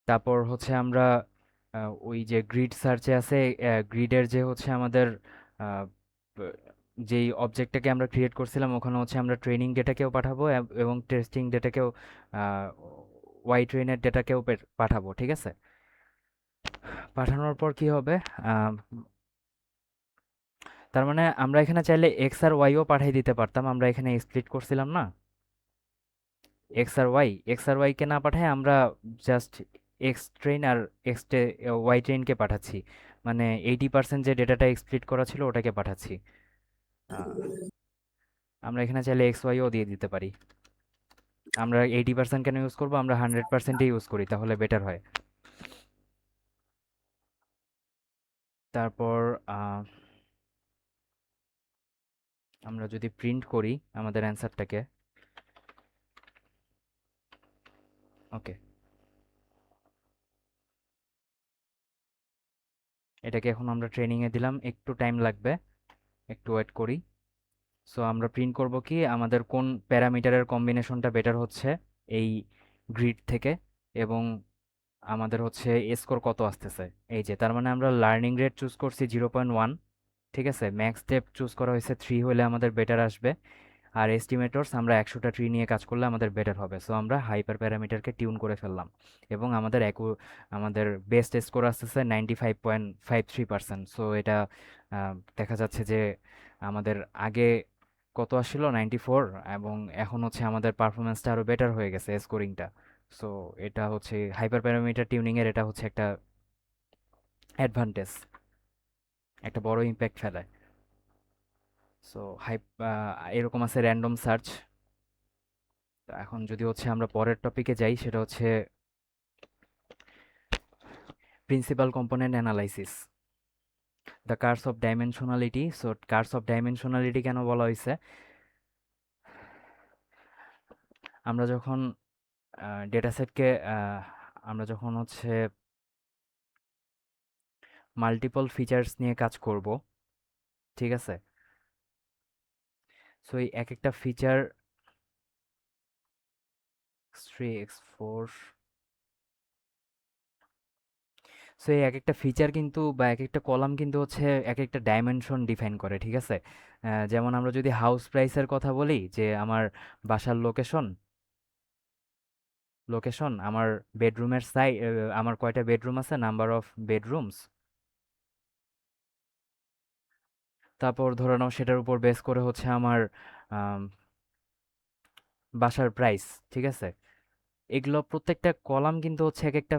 তারপর হচ্ছে আমরা ওই যে গ্রিড সার্চে আছে, গ্রিডের যে হচ্ছে আমাদের আহ, ব- যেই অবজেক্টটাকে আমরা ক্রিয়েট করছিলাম ওখানে হচ্ছে আমরা ট্রেনিং ডেটাকেও পাঠাবো, এবং টেস্টিং ডেটাকেও, ওয়াই ট্রেনের ডেটাকেও পাঠাবো। ঠিক আছে? পাঠানোর পর কি হবে? আহ, তার মানে আমরা এখানে চাইলে এক্স আর ওয়াইও পাঠিয়ে দিতে পারতাম। আমরা এখানে স্প্লিট করছিলাম না, এক্স আর ওয়াই কে না পাঠায় আমরা জাস্ট এক্স ট্রেন আর ওয়াই ট্রেনকে পাঠাচ্ছি। মানে 80% যে ডেটাটা স্প্লিট করা ছিল ওটাকে পাঠাচ্ছি। আহ, আমরা এখানে চাইলে এক্স ওয়াইও দিয়ে দিতে পারি। আমরা 80% কেন ইউজ করবো? আমরা 100%ই ইউজ করি, তাহলে বেটার হয়। তারপর আহ, আমরা যদি প্রিন্ট করি আমাদের অ্যান্সারটাকে, ওকে, এটাকে এখন আমরা ট্রেনিংয়ে দিলাম, একটু টাইম লাগবে, একটু ওয়েট করি। সো আমরা প্রিন্ট করব কি আমাদের কোন প্যারামিটারের কম্বিনেশনটা বেটার হচ্ছে এই গ্রিড থেকে, এবং আমাদের হচ্ছে স্কোর কত আসতেছে। এই যে, তার মানে আমরা লার্নিং রেট চুজ করছি 0.1। ঠিক আছে, ম্যাক্স স্টেপ চুজ করা হয়েছে 3 হলে আমাদের বেটার আসবে। আর এস্টিমেটরস আমরা 100টা ট্রি নিয়ে কাজ করলে আমাদের বেটার হবে। সো আমরা হাইপার প্যারামিটারকে টিউন করে ফেললাম, এবং আমাদের বেস্ট স্কোর আসতেছে 95.53%। সো এটা দেখা যাচ্ছে যে আমাদের আগে কত আসছিল 94, এবং এখন হচ্ছে আমাদের পারফরমেন্সটা আরো বেটার হয়ে গেছে স্কোরিংটা। সো এটা হচ্ছে হাইপার প্যারামিটার টিউনিং এর, এটা হচ্ছে একটা অ্যাডভান্টেজ, একটা বড় ইম্প্যাক্ট ফেলে। সো এরকম আছে র্যান্ডম সার্চ। এখন যদি হচ্ছে আমরা পরের টপিকে যাই, সেটা হচ্ছে principal component analysis. The curse of dimensionality. So curse of dimensionality কেন বলা হয়েছে? আমরা যখন ডেটা সেটকে আমরা যখন হচ্ছে মাল্টিপল ফিচার্স নিয়ে কাজ করব, ঠিক আছে? সো এই এক একটা ফিচার 3x4, সো এই এক একটা ফিচার কিন্তু বা এক একটা কলাম কিন্তু হচ্ছে এক একটা ডাইমেনশন ডিফাইন করে, ঠিক আছে? যেমন আমরা যদি হাউস প্রাইসের কথা বলি, যে আমার বাসার লোকেশন, আমার বেডরুমের আমার কয়টা বেডরুম আছে, নাম্বার অফ বেডরুমস, তারপর ধরে নাও সেটার উপর বেস করে হচ্ছে আমার আম, বাসার প্রাইস, ঠিক আছে? এগুলো প্রত্যেকটা কলাম কিন্তু হচ্ছে এক একটা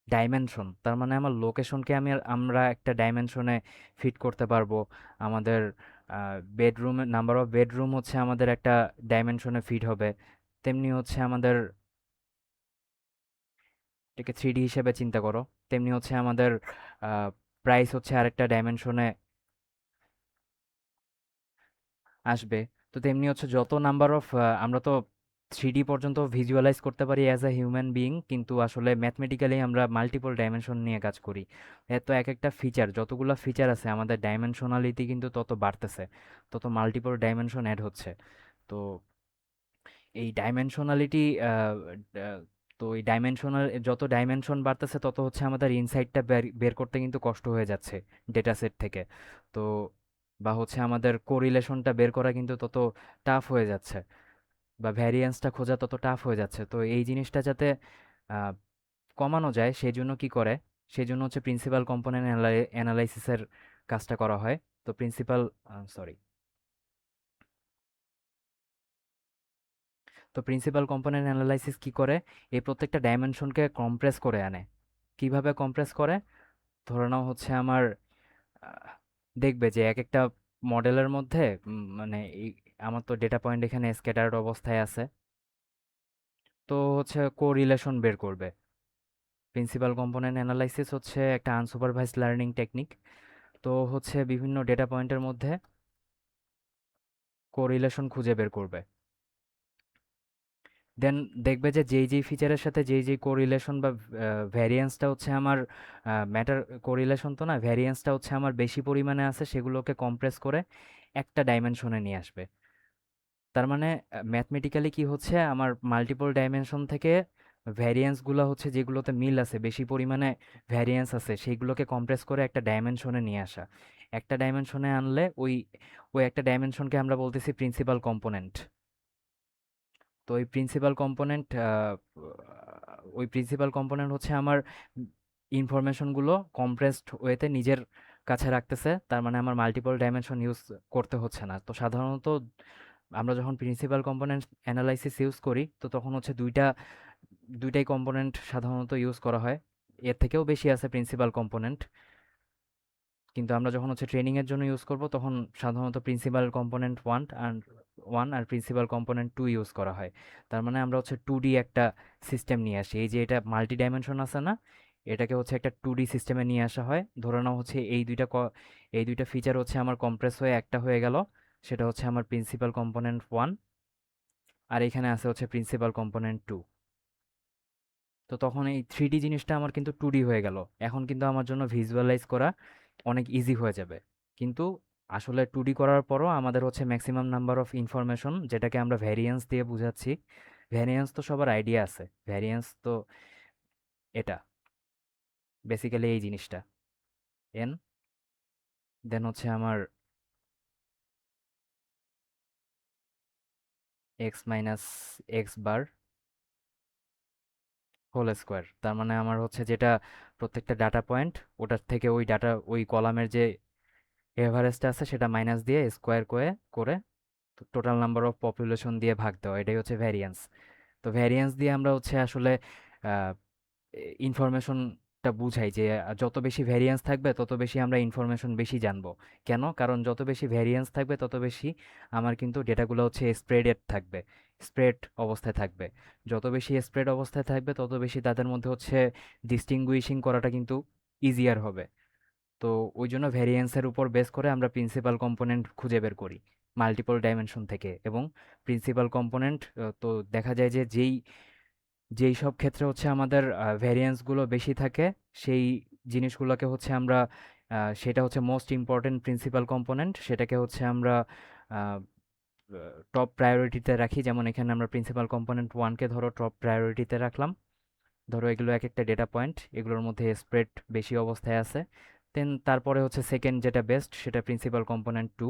ডাইমেনশন। তার মানে আমার লোকেশনকে আমরা একটা ডাইমেনশনে ফিট করতে পারবো। আমাদের বেডরুম, নাম্বার অফ বেডরুম হচ্ছে আমাদের একটা ডাইমেনশনে ফিট হবে। তেমনি হচ্ছে আমাদের, এটাকে 3D হিসেবে চিন্তা করো, তেমনি হচ্ছে আমাদের প্রাইস হচ্ছে আরেকটা ডাইমেনশনে আসবে। তো তেমনি হচ্ছে যত নাম্বার অফ, আমরা তো 3D পর্যন্ত ভিজুয়ালাইজ করতে পারি অ্যাজ আ হিউম্যান বিইং, কিন্তু আসলে ম্যাথমেটিক্যালি আমরা মাল্টিপল ডাইমেনশন নিয়ে কাজ করি। এত এক একটা ফিচার, যতগুলো ফিচার আছে আমাদের ডাইমেনশনালিটি কিন্তু তত বাড়তেছে, তত মাল্টিপল ডাইমেনশন অ্যাড হচ্ছে। তো এই ডাইমেনশনালিটি, তো এই ডাইমেনশনাল যত ডাইমেনশন বাড়তেছে তত হচ্ছে আমাদের ইনসাইটটা বের করতে কিন্তু কষ্ট হয়ে যাচ্ছে ডেটা সেট থেকে। তো বা হচ্ছে আমাদের কোরিলেশনটা বের করা কিন্তু তত টাফ হয়ে যাচ্ছে, বা ভ্যারিয়েন্সটা খোঁজা তত টাফ হয়ে যাচ্ছে। তো এই জিনিসটা যাতে আহ, কমানো যায়, সেই জন্য কি করে, সেই জন্য হচ্ছে প্রিন্সিপাল কম্পোনেন্ট অ্যানালাইসিসের কাজটা করা হয়। তো সরি তো প্রিন্সিপাল কম্পোনেন্ট অ্যানালাইসিস কি করে, এই প্রত্যেকটা ডাইমেনশনকে কম্প্রেস করে আনে। কিভাবে কম্প্রেস করে? ধরে নাও হচ্ছে আমার আহ, দেখবে যে এক একটা মডেলের মধ্যে মানে আমার তো ডেটা পয়েন্ট এখানে স্ক্যাটার্ড অবস্থায় আছে, তো হচ্ছে কোরিলেশন বের করবে। প্রিন্সিপাল কম্পোনেন্ট অ্যানালাইসিস হচ্ছে একটা আনসুপারভাইজড লার্নিং টেকনিক। তো হচ্ছে বিভিন্ন ডেটা পয়েন্টের মধ্যে কোরিলেশন খুঁজে বের করবে। দেন দেখবে যে যেই যেই ফিচারের সাথে যেই যেই কোরিলেশন বা ভ্যারিয়েন্সটা হচ্ছে আমার ম্যাটার, কোরিলেশন তো না, ভ্যারিয়েন্সটা হচ্ছে আমার বেশি পরিমাণে আছে, সেগুলোকে কম্প্রেস করে একটা ডাইমেনশনে নিয়ে আসবে। তার মানে ম্যাথমেটিক্যালি কি হচ্ছে, আমার মাল্টিপল ডাইমেনশন থেকে ভ্যারিয়েন্সগুলো হচ্ছে যেগুলোতে মিল আছে, বেশি পরিমাণে ভ্যারিয়েন্স আছে, সেইগুলোকে কম্প্রেস করে একটা ডাইমেনশনে নিয়ে আসা। একটা ডাইমেনশনে আনলে ওই ওই একটা ডাইমেনশনকে আমরা বলতেছি প্রিন্সিপাল কম্পোনেন্ট। তো ওই প্রিন্সিপাল কম্পোনেন্ট হচ্ছে আমার ইনফরমেশনগুলো কম্প্রেসড ওয়েতে নিজের কাছে রাখতেছে। তার মানে আমার মাল্টিপল ডাইমেনশন ইউজ করতে হচ্ছে না। তো সাধারণত আমরা যখন প্রিন্সিপাল কম্পোনেন্ট অ্যানালাইসিস ইউজ করি, তো তখন হচ্ছে দুইটাই কম্পোনেন্ট সাধারণত ইউজ করা হয়। এর থেকেও বেশি আছে প্রিন্সিপাল কম্পোনেন্ট, কিন্তু আমরা যখন হচ্ছে ট্রেনিং এর জন্য ইউজ করব তখন সাধারণত প্রিন্সিপাল কম্পোনেন্ট ওয়ান আর প্রিন্সিপাল কম্পোনেন্ট টু ইউজ করা হয়। তার মানে আমরা হচ্ছে 2D একটা সিস্টেম নিয়ে আসি। এই যে এটা মাল্টি ডাইমেনশন আছে না, এটাকে হচ্ছে একটা 2D সিস্টেমে নিয়ে আসা হয়। ধরে নাও হচ্ছে এই দুইটা ফিচার হচ্ছে আমার কম্প্রেস হয়ে একটা হয়ে গেল, সেটা হচ্ছে আমার প্রিন্সিপাল কম্পোনেন্ট ওয়ান, আর এখানে আছে হচ্ছে প্রিন্সিপাল কম্পোনেন্ট টু। তো তখন এই 3D জিনিসটা আমার কিন্তু 2D হয়ে গেল। এখন কিন্তু আমার জন্য ভিজুয়ালাইজ করা অনেক ইজি হয়ে যাবে। কিন্তু আসলে 2D করার পরও আমাদের হচ্ছে ম্যাক্সিমাম নাম্বার অফ ইনফরমেশন, যেটাকে আমরা ভ্যারিয়েন্স দিয়ে বুঝাচ্ছি। ভ্যারিয়েন্স তো সবার আইডিয়া আছে, ভ্যারিয়েন্স তো এটা বেসিক্যালি এই জিনিসটা এন, দেন হচ্ছে আমার X minus X bar whole square. তার মানে আমার হচ্ছে যেটা প্রত্যেকটা ডাটা পয়েন্ট, ওটার থেকে ওই কলামের যে এভারেজটা আছে সেটা মাইনাস দিয়ে স্কোয়ার করে টোটাল নাম্বার অফ পপুলেশন দিয়ে ভাগ দেওয়া, এটাই হচ্ছে ভ্যারিয়েন্স। তো ভ্যারিয়েন্স দিয়ে আমরা হচ্ছে আসলে ইনফরমেশনটা বুঝাই যে যত বেশি ভ্যারিয়েন্স থাকবে তত বেশি আমরা ইনফরমেশন বেশি জানবো। কেন? কারণ যত বেশি ভ্যারিয়েন্স থাকবে তত বেশি আমার কিন্তু ডেটাগুলো হচ্ছে স্প্রেডেড থাকবে, স্প্রেড অবস্থায় থাকবে। যত বেশি স্প্রেড অবস্থায় থাকবে তত বেশি তাদের মধ্যে হচ্ছে ডিস্টিংগুইশিং করাটা কিন্তু ইজিয়ার হবে। তো তো ওই জন্য ভ্যারিয়েন্সের উপর বেস করে আমরা প্রিন্সিপাল কম্পোনেন্ট খুঁজে বের করি মাল্টিপল ডাইমেনশন থেকে। এবং প্রিন্সিপাল কম্পোনেন্ট তো দেখা যায় যে যেই সব ক্ষেত্রে হচ্ছে আমাদের ভ্যারিয়েন্সগুলো বেশি থাকে, সেই জিনিসগুলোকে হচ্ছে আমরা সেটা হচ্ছে মোস্ট ইম্পর্টেন্ট প্রিন্সিপাল কম্পোনেন্ট, সেটাকে হচ্ছে আমরা টপ প্রায়োরিটিতে রাখি। যেমন এখানে আমরা প্রিন্সিপাল কম্পোনেন্ট ওয়ানকে ধরো টপ প্রায়োরিটিতে রাখলাম। ধরো এগুলো এক একটা ডেটা পয়েন্ট, এগুলোর মধ্যে স্প্রেড বেশি অবস্থায় আছে। দেন তারপরে হচ্ছে সেকেন্ড যেটা বেস্ট, সেটা প্রিন্সিপাল কম্পোনেন্ট টু।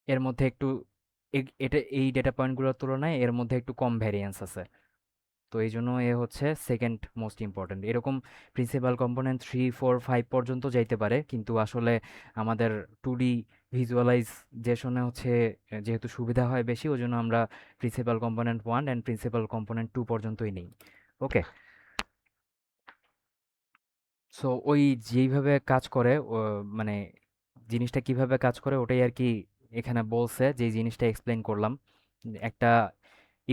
এর মধ্যে একটু এটা এই ডেটা পয়েন্টগুলোর তুলনায় এর মধ্যে একটু কম ভ্যারিয়েন্স আছে। তো এই জন্য এ হচ্ছে সেকেন্ড মোস্ট ইম্পর্ট্যান্ট। এরকম প্রিন্সিপাল কম্পোনেন্ট 3 4 5 পর্যন্ত যাইতে পারে, কিন্তু আসলে আমাদের 2D ভিজুয়ালাইজেশনে হচ্ছে যেহেতু সুবিধা হয় বেশি, ওই জন্য আমরা principal component one and principal component two পর্যন্তই নেই। ওকে, সো ওই যেইভাবে কাজ করে মানে জিনিসটা কিভাবে কাজ করে ওটাই আর কি এখানে বলছে, যে জিনিসটা এক্সপ্লেন করলাম। একটা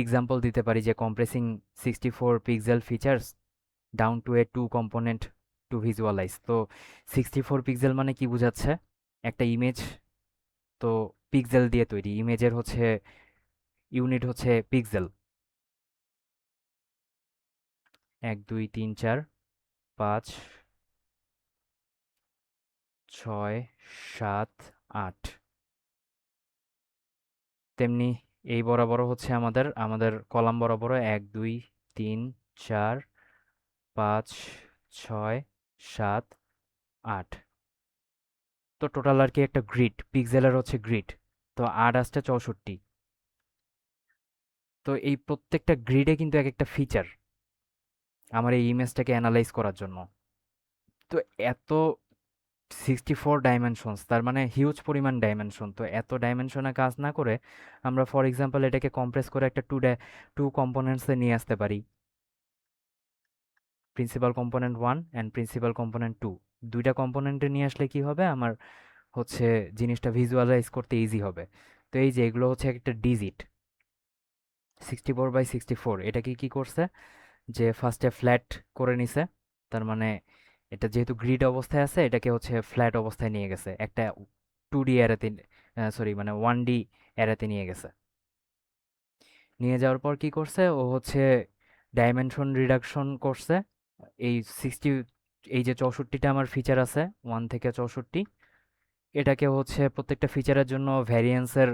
এক্সাম্পল দিতে পারি যে compressing 64 pixel features down to a two component to visualize. তো 64 পিক্সেল মানে কি বোঝাচ্ছে? একটা ইমেজ তো পিক্সেল দিয়ে তৈরি, ইমেজের হচ্ছে ইউনিট হচ্ছে পিক্সেল। 1 2 3 4 5 6 7 8। তেমনি এই বরাবর হচ্ছে আমাদের আমাদের কলাম বরাবর 1 2 3 4 5 6 7 8। তো টোটাল আর কি একটা গ্রিড, পিক্সেলের হচ্ছে গ্রিড। তো 8 আসছে 64। তো এই প্রত্যেকটা গ্রিডে কিন্তু এক একটা ফিচার আমার এই ইমেজটাকে অ্যানালাইজ করার জন্য। তো এত 64 ডাইমেনশনস, তার মানে হিউজ পরিমাণ ডাইমেনশন। তো এত ডাইমেনশনে কাজ না করে আমরা ফর এক্সাম্পল এটাকে কম্প্রেস করে একটা টু কম্পোনেন্টসে নিয়ে আসতে পারি। Principal component one and principal component two, দুইটা কম্পোনেন্টে নিয়ে আসলে কি হবে, আমার হচ্ছে জিনিসটা ভিজুয়ালাইজ করতে ইজি হবে। তো এই যে এগুলো হচ্ছে একটা ডিজিট 64 বাই 64, এটাকে কি করছে যে ফার্স্টে ফ্ল্যাট করে নিছে। তার মানে এটা যেহেতু গ্রিড অবস্থায় আছে, এটাকে হচ্ছে ফ্ল্যাট অবস্থায় নিয়ে গেছে, একটা 2D অ্যারেতে, সরি মানে 1D অ্যারেতে নিয়ে গেছে। নিয়ে যাওয়ার পর কি করছে, ও হচ্ছে ডাইমেনশন রিডাকশন করছে। এই 60, এই যে 64টা আমার ফিচার আছে 1 থেকে 64, এটাকে হচ্ছে প্রত্যেকটা ফিচারের জন্য ভ্যারিয়েন্সের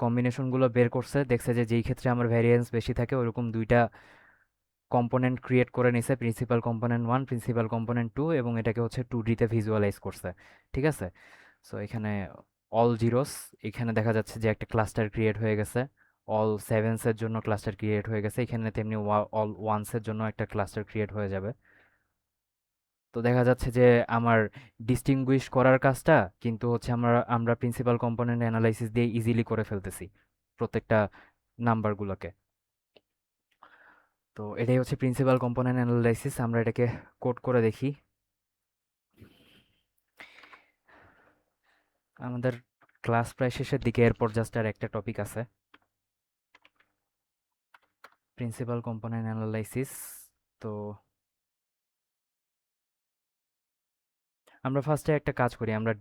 কম্বিনেশনগুলো বের করছে। দেখছে যে যেই ক্ষেত্রে আমার ভ্যারিয়েন্স বেশি থাকে ওরকম দুইটা কম্পোনেন্ট ক্রিয়েট করে নিছে, principal component one, principal component two, এবং এটাকে হচ্ছে 2Dতে ভিজুয়ালাইজ করছে। ঠিক আছে, সো এখানে অল জিরোস, এখানে দেখা যাচ্ছে যে একটা ক্লাস্টার ক্রিয়েট হয়ে গেছে। অল সেভেন্সের জন্য ক্লাস্টার ক্রিয়েট হয়ে গেছে, এখানে তেমনি অল ওয়ান্সের জন্য একটা ক্লাস্টার ক্রিয়েট হয়ে যাবে। তো দেখা যাচ্ছে যে আমার ডিস্টিংগুইশ করার কাজটা কিন্তু হচ্ছে আমরা আমরা প্রিন্সিপাল কম্পোনেন্ট অ্যানালাইসিস দিয়ে ইজিলি করে ফেলতেছি প্রত্যেকটা নাম্বারগুলোকে। তো এটাই হচ্ছে প্রিন্সিপাল কম্পোনেন্ট অ্যানালাইসিস। আমরা এটাকে কোড করে দেখি। আমাদের ক্লাস প্রায় শেষের দিকে, এরপর জাস্ট আর একটা টপিক আছে, প্রিন্সিপাল কম্পোনেন্ট অ্যানালাইসিস। তো আমরা ফার্স্টে একটা কাজ করি, আমরা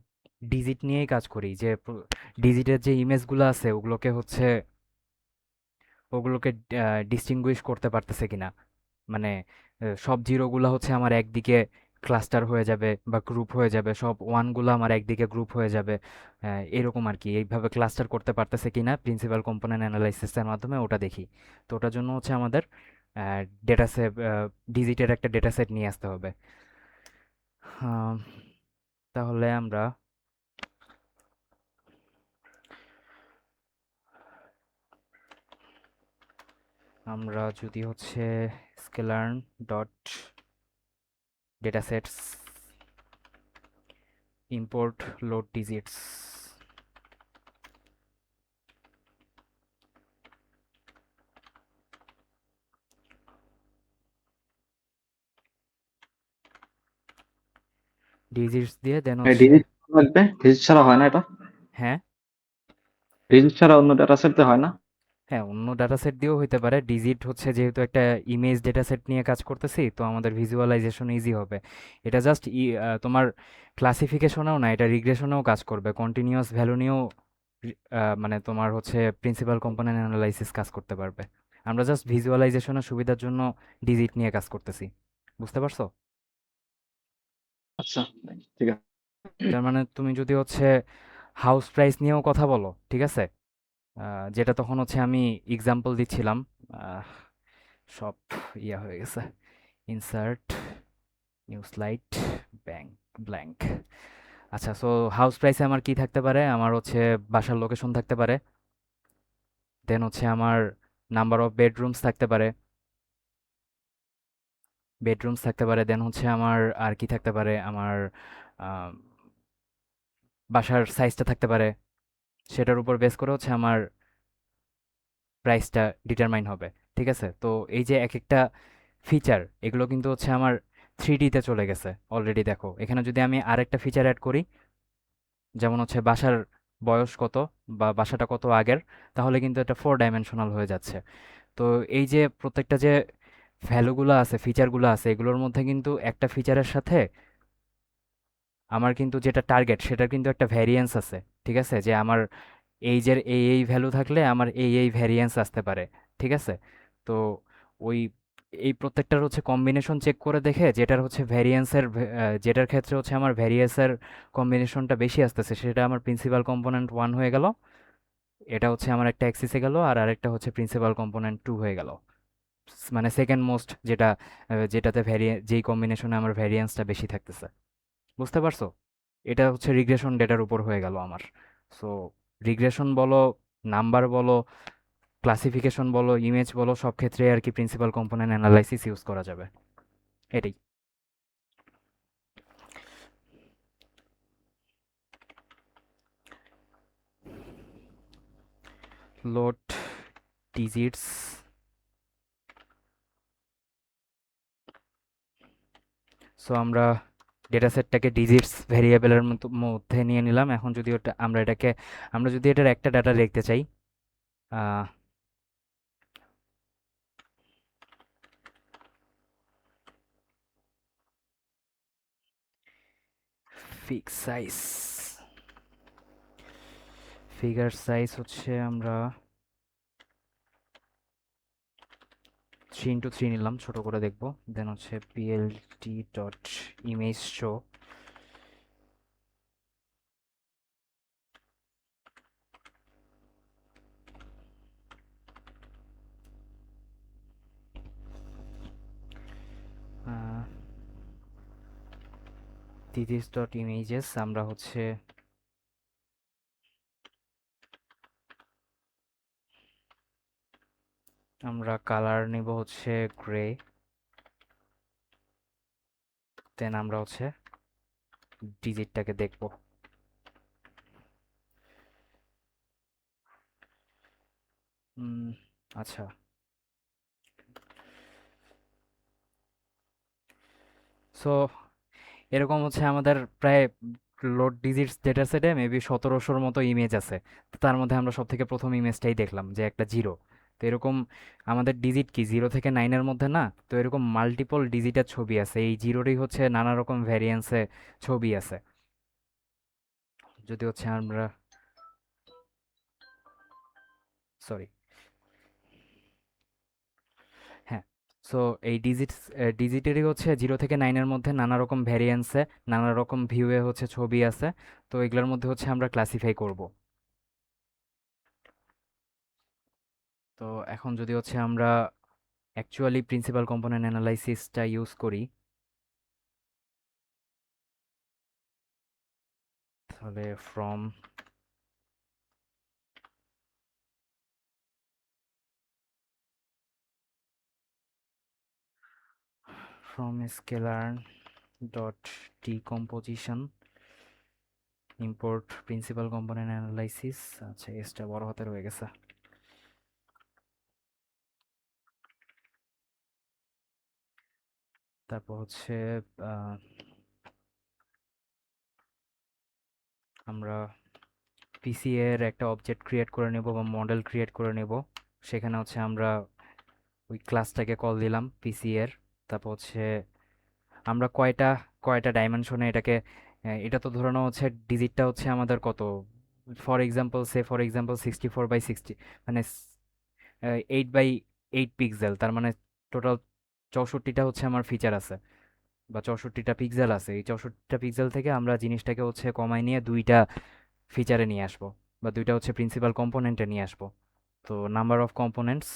ডিজিট নিয়েই কাজ করি, যে ডিজিটের যে ইমেজগুলো আছে ওগুলোকে ডিস্টিংগুইশ করতে পারতেছে কিনা। মানে সব জিরোগুলো হচ্ছে আমার একদিকে ক্লাস্টার হয়ে যাবে বা গ্রুপ হয়ে যাবে, সব ওয়ানগুলো আমার একদিকে গ্রুপ হয়ে যাবে, এরকম আর কি। এইভাবে ক্লাস্টার করতে পারতেছে কিনা প্রিন্সিপাল কম্পোনেন্ট অ্যানালাইসিসের মাধ্যমে ওটা দেখি। তো ওটার জন্য হচ্ছে আমাদের ডেটা সেট, ডিজিটের একটা ডেটা সেট নিয়ে আসতে হবে। আম, তাহলে আমরা আমরা যদি হচ্ছে sklearn dot data sets import load digits, digits দিয়ে দেন হচ্ছে, ডিজিট লাগবে, ডিজিট ছাড়া হয় না এটা? হ্যাঁ ডিজিট ছাড়া অন্য ডেটা সেট হয় না? হ্যাঁ, অন্য ডাটা সেট দিয়েও হইতে পারে। ডিজিট হচ্ছে যেহেতু একটা ইমেজ ডেটা সেট নিয়ে কাজ করতেছি, তো আমাদের ভিজুয়ালাইজেশন ইজি হবে। এটা জাস্ট তোমার ক্লাসিফিকেশনেও না, এটা রিগ্রেশনেও কাজ করবে, কন্টিনিউয়াস ভ্যালু নিয়েও মানে তোমার হচ্ছে প্রিন্সিপাল কম্পোনেন্ট অ্যানালাইসিস কাজ করতে পারবে। আমরা জাস্ট ভিজুয়ালাইজেশনের সুবিধার জন্য ডিজিট নিয়ে কাজ করতেছি। বুঝতে পারছো? আচ্ছা, ঠিক আছে। তার মানে তুমি যদি হচ্ছে হাউস প্রাইস নিয়েও কথা বলো, ঠিক আছে, যেটা তখন হচ্ছে আমি এক্সাম্পল দিচ্ছিলাম, আহ, সব ইয়া হয়ে গেছে। Insert new slide, bank, blank. আচ্ছা, সো হাউস প্রাইসে আমার কি থাকতে পারে? আমার হচ্ছে বাসার লোকেশন থাকতে পারে, দেন হচ্ছে আমার নাম্বার অফ বেডরুমস থাকতে পারে, দেন হচ্ছে আমার আর কি থাকতে পারে, আমার আম, বাসার সাইজটা থাকতে পারে। সেটার উপর বেস করে হচ্ছে আমার প্রাইসটা ডিটারমাইন হবে। ঠিক আছে? তো এই যে এক একটা ফিচার, এগুলো কিন্তু হচ্ছে আমার 3D তে চলে গেছে অলরেডি। দেখো এখানে যদি আমি আরেকটা ফিচার অ্যাড করি, যেমন হচ্ছে বাসার বয়স কত বা বাসাটা কত আগের, তাহলে কিন্তু এটা 4 ডাইমেনশনাল হয়ে যাচ্ছে। তো এই যে প্রত্যেকটা যে ভ্যালুগুলো আছে, ফিচারগুলো আছে, এগুলোর মধ্যে কিন্তু একটা ফিচারের সাথে আমার কিন্তু যেটা টার্গেট সেটার কিন্তু একটা ভ্যারিয়েন্স আছে। ঠিক আছে? যে আমার এইজের এই ভ্যালু থাকলে আমার এই ভ্যারিয়েন্স আসতে পারে। ঠিক আছে? তো ওই এই প্রত্যেকটার হচ্ছে কম্বিনেশন চেক করে দেখে যেটার হচ্ছে ভ্যারিয়েন্সের, যেটার ক্ষেত্রে হচ্ছে আমার ভ্যারিয়েন্সের কম্বিনেশনটা বেশি আসতেছে, সেটা আমার প্রিন্সিপাল কম্পোনেন্ট 1 হয়ে গেল। এটা হচ্ছে আমার একটা অ্যাক্সিসে গেল, আর আরেকটা হচ্ছে প্রিন্সিপাল কম্পোনেন্ট 2 হয়ে গেল। মানে সেকেন্ড মোস্ট যেটা, যেটাতে যেই কম্বিনেশনে আমার ভ্যারিয়েন্সটা বেশি থাকতেছে। বুঝতে পারছো? এটা হচ্ছে রিগ্রেশন ডেটার উপর হয়ে গেল আমার। সো রিগ্রেশন বলো, নাম্বার বলো, ক্লাসিফিকেশন বলো, ইমেজ বলো, সব ক্ষেত্রে আর কি প্রিন্সিপাল কম্পোনেন্ট অ্যানালাইসিস ইউজ করা যাবে। এটাই। Load digits. সো আমরা ডেটা সেটটাকে ডিজিটস ভেরিয়েবলের মধ্যে নিয়ে নিলাম। এখন যদি ওটা আমরা যদি এটার একটা ডাটা লিখতে চাই, ফিক্স সাইজ, ফিগার সাইজ হচ্ছে আমরা 3x3 নিলাম, ছোট করে দেখবো। দেন হচ্ছে plt dot image show. This dot images আমরা হচ্ছে আমরা কালার নিব হচ্ছে গ্রে। দেন আমরা হচ্ছে ডিজিটটাকে দেখব। উম, আচ্ছা, সো এরকম হচ্ছে আমাদের প্রায় লোড ডিজিটস ডেটা সেটে মেবি 1700-র মতো ইমেজ আছে। তো তার মধ্যে আমরা সব থেকে প্রথম ইমেজটাই দেখলাম যে একটা জিরো। তো এরকম আমাদের ডিজিট কি 0 থেকে 9-এর মধ্যে না? তো এরকম মাল্টিপল ডিজিটের ছবি আছে, এই জিরোরই হচ্ছে নানা রকম ভ্যারিয়েন্সে ছবি আছে। যদি হচ্ছে আমরা, সরি, হ্যাঁ, সো এই ডিজিটেরই হচ্ছে 0 থেকে 9-এর মধ্যে নানা রকম ভ্যারিয়েন্সে, নানা রকম ভিউয়ে হচ্ছে ছবি আছে। তো এগুলোর মধ্যে হচ্ছে আমরা ক্লাসিফাই করব। তো এখন যদি হচ্ছে আমরা অ্যাকচুয়ালি প্রিন্সিপাল কম্পোনেন্ট অ্যানালাইসিসটা ইউজ করি, তাহলে from scalar dot decomposition import principal component analysis. আচ্ছা, এসটা বড় হাতের হয়ে গেছে। তারপর হচ্ছে আহ, আমরা পিসি এর একটা অবজেক্ট ক্রিয়েট করে নেব বা মডেল ক্রিয়েট করে নেব। সেখানে হচ্ছে আমরা ওই ক্লাসটাকে কল দিলাম পিসি এর। তারপর হচ্ছে আমরা কয়টা কয়টা ডাইমেনশনে এটাকে এটা তো ধরে নেওয়া হচ্ছে ডিজিটটা হচ্ছে আমাদের কত, ফর এক্সাম্পল 64/60, মানে 8/8 পিক্সেল, তার মানে টোটাল 64টা হচ্ছে আমার ফিচার আছে বা 64টা পিক্সেল আছে। এই 64টা পিক্সেল থেকে আমরা জিনিসটাকে হচ্ছে কমায় নিয়ে দুইটা ফিচারে নিয়ে আসবো বা দুইটা হচ্ছে প্রিন্সিপাল কম্পোনেন্টে নিয়ে আসবো। তো নাম্বার অফ কম্পোনেন্টস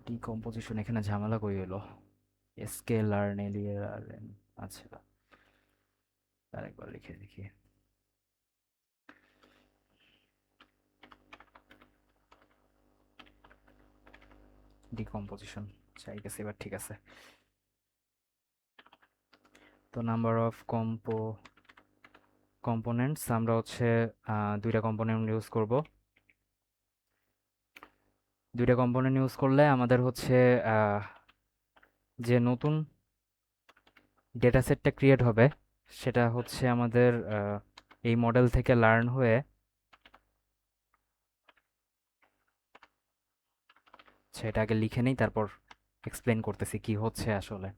ডিকম্পোজিশন, এখানে ঝামেলা কই হলো? স্কেলার নেলিয়ার, আচ্ছা আরেকবার লিখে দেখি। ডিকম্পোজিশন, আচ্ছা ঠিক আছে, এবার ঠিক আছে। তো নাম্বার অফ কম্পোনেন্টস আমরা হচ্ছে দুইটা কম্পোনেন্ট ইউজ করব। দুইটা কম্পোনেন্ট ইউজ করলে আমাদের হচ্ছে আহ, যে নতুন ডেটা সেটটা ক্রিয়েট হবে সেটা হচ্ছে আমাদের এই মডেল থেকে লার্ন হয়ে, সেটা আগে লিখে নেই তারপর এক্সপ্লেন করতেছি কি হচ্ছে আসলে।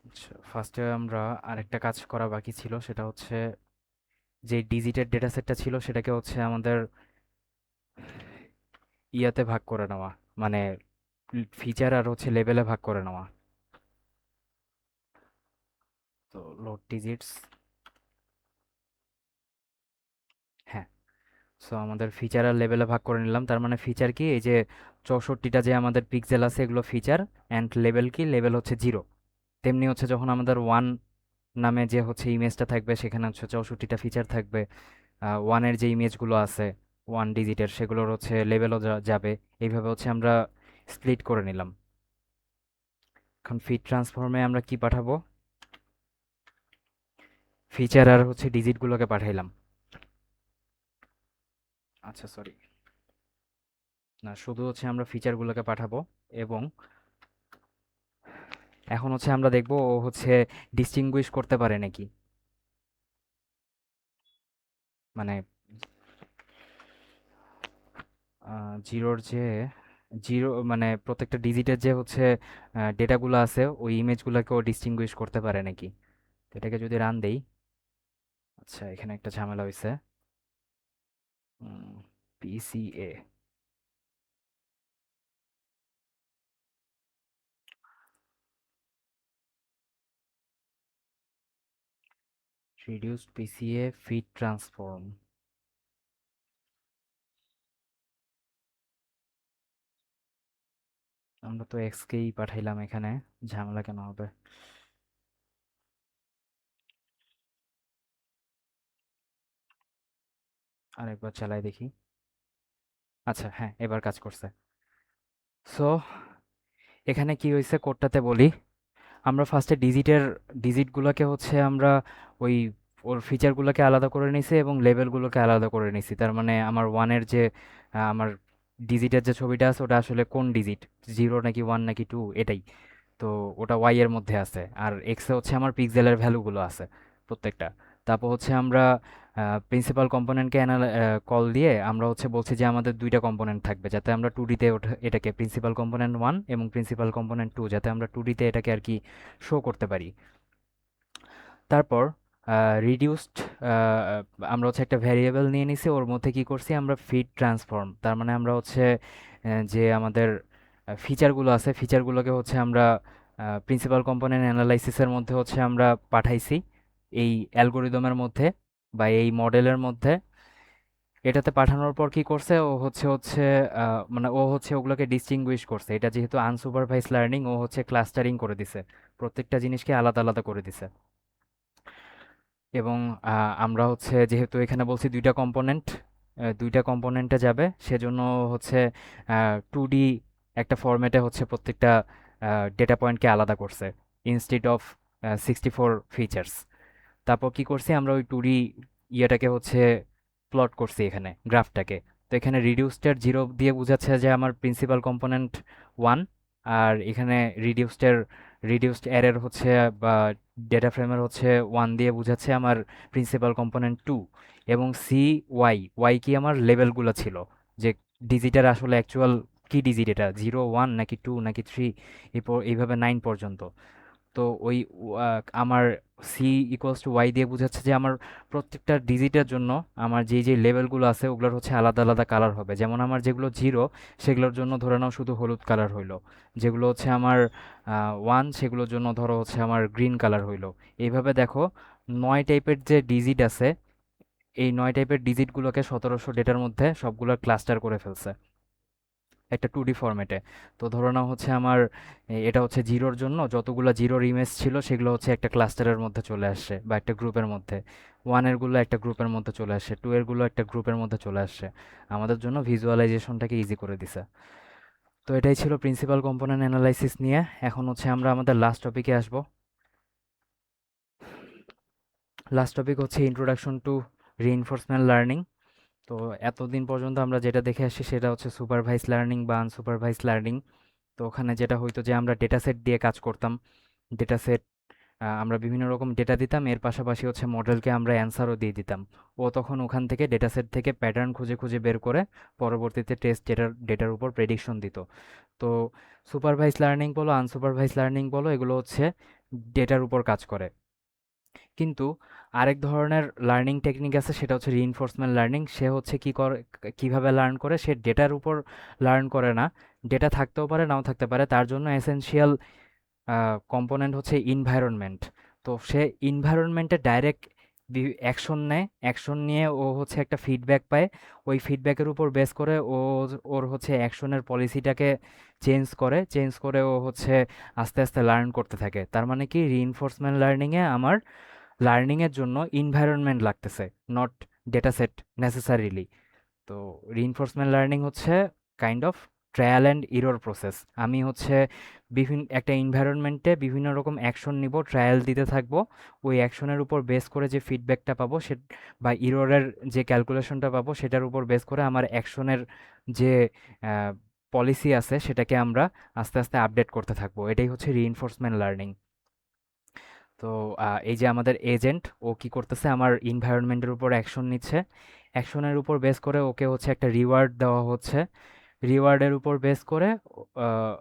আচ্ছা, ফার্স্টে আমরা আরেকটা কাজ করা বাকি ছিল, সেটা হচ্ছে যে ডিজিটের ডেটা সেটটা ছিল সেটাকে হচ্ছে আমাদের ইয়াতে ভাগ করে নেওয়া, মানে ফিচার আর হচ্ছে লেভেলে ভাগ করে নেওয়া। তো লোড ডিজিটস, হ্যাঁ। সো আমাদের ফিচার আর লেভেলে ভাগ করে নিলাম, তার মানে ফিচার কি, এই যে 64টা যে আমাদের পিক্সেল আছে এগুলো ফিচার, অ্যান্ড লেভেল কি, লেভেল হচ্ছে 0। তেমনি হচ্ছে যখন আমাদের ওয়ান নামে যে হচ্ছে ইমেজটা থাকবে সেখানে হচ্ছে 64টা ফিচার থাকবে। ওয়ানের যে ইমেজগুলো আছে ওয়ান ডিজিটের সেগুলোর হচ্ছে লেভেলও যাবে। এইভাবে হচ্ছে আমরা স্প্লিট করে নিলাম। এখন ফিড ট্রান্সফর্মে আমরা কি পাঠাবো, ফিচার আর হচ্ছে ডিজিটগুলোকে পাঠাইলাম। আচ্ছা সরি, না শুধু হচ্ছে আমরা ফিচারগুলোকে পাঠাবো। এবং এখন হচ্ছে আমরা দেখব ও হচ্ছে ডিস্টিংগুইশ করতে পারে নাকি, মানে জিরোর যে জিরো, মানে প্রত্যেকটা ডিজিটের যে হচ্ছে ডেটাগুলো আছে ওই ইমেজগুলোকে ও ডিস্টিংগুইশ করতে পারে নাকি। তো এটাকে যদি রান দেই, আচ্ছা এখানে একটা ঝামেলা হয়েছে। PCA reduced PCA feed transform, আমরা তো এক্সকেই পাঠাইলাম, এখানে ঝামেলা কেন হবে? আরেকবার চালাই দেখি। আচ্ছা হ্যাঁ, এবার কাজ করছে। সো এখানে কি হয়েছে কোডটাতে বলি। আমরা ফার্স্টে ডিজিটগুলোকে হচ্ছে আমরা ওই ওর ফিচারগুলোকে আলাদা করে নিছি এবং লেভেলগুলোকে আলাদা করে নিছি। তার মানে আমার ওয়ানের যে আমার ডিজিটের যে ছবিটা আছে ওটা আসলে কোন ডিজিট, 0 নাকি 1 নাকি 2, এটাই। তো ওটা ওয়াই এর মধ্যে আছে, আর এক্সে হচ্ছে আমার পিক্সেলের ভ্যালুগুলো আছে প্রত্যেকটা। তারপর হচ্ছে আমরা প্রিন্সিপাল কম্পোনেন্টকে কল দিয়ে আমরা হচ্ছে বলছি যে আমাদের দুইটা কম্পোনেন্ট থাকবে, যাতে আমরা 2ডিতে এটাকে প্রিন্সিপাল কম্পোনেন্ট 1 এবং প্রিন্সিপাল কম্পোনেন্ট 2 যাতে আমরা 2ডিতে এটাকে আর কি শো করতে পারি। তারপর রিডিউসড, আমরা হচ্ছে একটা ভ্যারিয়েবল নিয়ে নিছি, ওর মধ্যে কি করছি আমরা ফিড ট্রান্সফর্ম, তার মানে আমরা হচ্ছে যে আমাদের ফিচারগুলো আছে ফিচারগুলোকে হচ্ছে আমরা প্রিন্সিপাল কম্পোনেন্ট অ্যানালাইসিসের মধ্যে হচ্ছে আমরা পাঠাইছি এই অ্যালগোরিদমের মধ্যে বা এই মডেলের মধ্যে। এটাতে পাঠানোর পর কি করছে ও হচ্ছে হচ্ছে মানে ও হচ্ছে ওগুলোকে ডিস্টিংগুইশ করছে, এটা যেহেতু আনসুপারভাইজ লার্নিং ও হচ্ছে ক্লাস্টারিং করে দিছে, প্রত্যেকটা জিনিসকে আলাদা আলাদা করে দিছে। এবং আমরা হচ্ছে যেহেতু এখানে বলছি দুইটা কম্পোনেন্টে যাবে, সেজন্য হচ্ছে 2D একটা ফরম্যাটে হচ্ছে প্রত্যেকটা ডেটা পয়েন্টকে আলাদা করছে ইনস্টিড অফ 64 ফিচার্স। তারপর কি করছি আমরা ওই 2D ইয়েটাকে হচ্ছে প্লট করছি এখানে গ্রাফটাকে, তো এখানে রিডিউসডের 0 দিয়ে বোঝাচ্ছে যে আমার প্রিন্সিপাল কম্পোনেন্ট 1, আর এখানে রিডিউসড অ্যারের হচ্ছে বা ডেটা ফ্রেমের হচ্ছে 1 দিয়ে বোঝাচ্ছে আমার প্রিন্সিপাল কম্পোনেন্ট 2। এবং ওয়াই কি আমার লেভেলগুলো ছিল, যে ডিজিটের আসলে অ্যাকচুয়াল কি ডিজিট, এটা 0 1 নাকি 2 নাকি 3, এইভাবে 9 পর্যন্ত। তো ওই আমার সি ইকুয়ালস টু ওয়াই দিয়ে বোঝাচ্ছে যে আমার প্রত্যেকটা ডিজিটের জন্য আমার যে লেভেলগুলো আছে ওগুলোর হচ্ছে আলাদা আলাদা কালার হবে। যেমন আমার যেগুলো 0 সেগুলোর জন্য ধরে নাও শুধু হলুদ কালার হইলো, যেগুলো হচ্ছে আমার 1 সেগুলোর জন্য ধরো হচ্ছে আমার গ্রিন কালার হইলো। এইভাবে দেখো 9 টাইপের যে ডিজিট আছে, এই 9 টাইপের ডিজিটগুলোকে 1700 ডেটার মধ্যে সবগুলো ক্লাস্টার করে ফেলছে একটা 2D ফরম্যাটে। তো ধরে নাও হচ্ছে আমার এটা হচ্ছে জিরোর জন্য যতগুলো জিরোর ইমেজ ছিল সেগুলো হচ্ছে একটা ক্লাস্টারের মধ্যে চলে আসছে বা একটা গ্রুপের মধ্যে। ওয়ানের গুলো একটা গ্রুপের মধ্যে চলে আসছে, টু এর গুলো একটা গ্রুপের মধ্যে চলে আসছে। আমাদের জন্য ভিজুয়ালাইজেশনটাকে ইজি করে দিছে। তো এটাই ছিল প্রিন্সিপাল কম্পোনেন্ট অ্যানালাইসিস নিয়ে। এখন হচ্ছে আমরা আমাদের লাস্ট টপিকে আসব। লাস্ট টপিক হচ্ছে ইন্ট্রোডাকশন টু রিইনফোর্সমেন্ট লার্নিং। তো এতদিন পর্যন্ত আমরা যেটা দেখে আসছি সেটা হচ্ছে সুপারভাইজ লার্নিং বা আনসুপারভাইজ লার্নিং। তো ওখানে যেটা হইতো যে আমরা ডেটা সেট দিয়ে কাজ করতাম। ডেটা সেট, আমরা বিভিন্ন রকম ডেটা দিতাম, এর পাশাপাশি হচ্ছে মডেলকে আমরা অ্যান্সারও দিয়ে দিতাম। ও তখন ওখান থেকে ডেটা সেট থেকে প্যাটার্ন খুঁজে খুঁজে বের করে পরবর্তীতে টেস্ট ডেটার উপর প্রেডিকশন দিত। তো সুপারভাইজ লার্নিং বলো আনসুপারভাইজ লার্নিং বলো, এগুলো হচ্ছে ডেটার উপর কাজ করে। কিন্তু আরেক ধরনের লার্নিং টেকনিক আছে, সেটা হচ্ছে রিইনফোর্সমেন্ট লার্নিং। সে হচ্ছে কি করে, কিভাবে লার্ন করে, সে ডেটার উপর লার্ন করে না। ডেটা থাকতেও পারে নাও থাকতে পারে, তার জন্য এসেনশিয়াল কম্পোনেন্ট হচ্ছে ইনভায়রনমেন্ট। তো সে ইনভায়রনমেন্টে ডাইরেক্ট অ্যাকশন নেয়, অ্যাকশন নিয়ে ও হচ্ছে একটা ফিডব্যাক পায়। ওই ফিডব্যাকের উপর বেস করে ওর হচ্ছে অ্যাকশনের পলিসিটাকে চেঞ্জ করে ও হচ্ছে আস্তে আস্তে লার্ন করতে থাকে। তার মানে কি, রিইনফোর্সমেন্ট লার্নিংয়ে আমার লার্নিংয়ের জন্য ইনভায়রনমেন্ট লাগতেছে, নট ডেটা সেট নেসেসারিলি। তো রিইনফোর্সমেন্ট লার্নিং হচ্ছে kind of trial and error process. আমি হচ্ছে বিভিন্ন একটা এনভায়রনমেন্টে বিভিন্ন রকম অ্যাকশন নিব, ট্রায়াল দিতে থাকবো। ওই অ্যাকশনের উপর বেস করে যে ফিডব্যাকটা পাবো সে বা ইররের যে ক্যালকুলেশনটা পাবো সেটার উপর বেস করে আমার অ্যাকশনের যে পলিসি আছে সেটাকে আমরা আস্তে আস্তে আপডেট করতে থাকবো। এটাই হচ্ছে রিইনফোর্সমেন্ট লার্নিং। তো এই যে আমাদের এজেন্ট, ও কি করতেছে, আমার এনভায়রনমেন্টের উপর অ্যাকশন নিচ্ছে। অ্যাকশনের উপর বেস করে ওকে হচ্ছে একটা রিওয়ার্ড দেওয়া হচ্ছে। রিওয়ার্ডের উপর বেস করে আহ,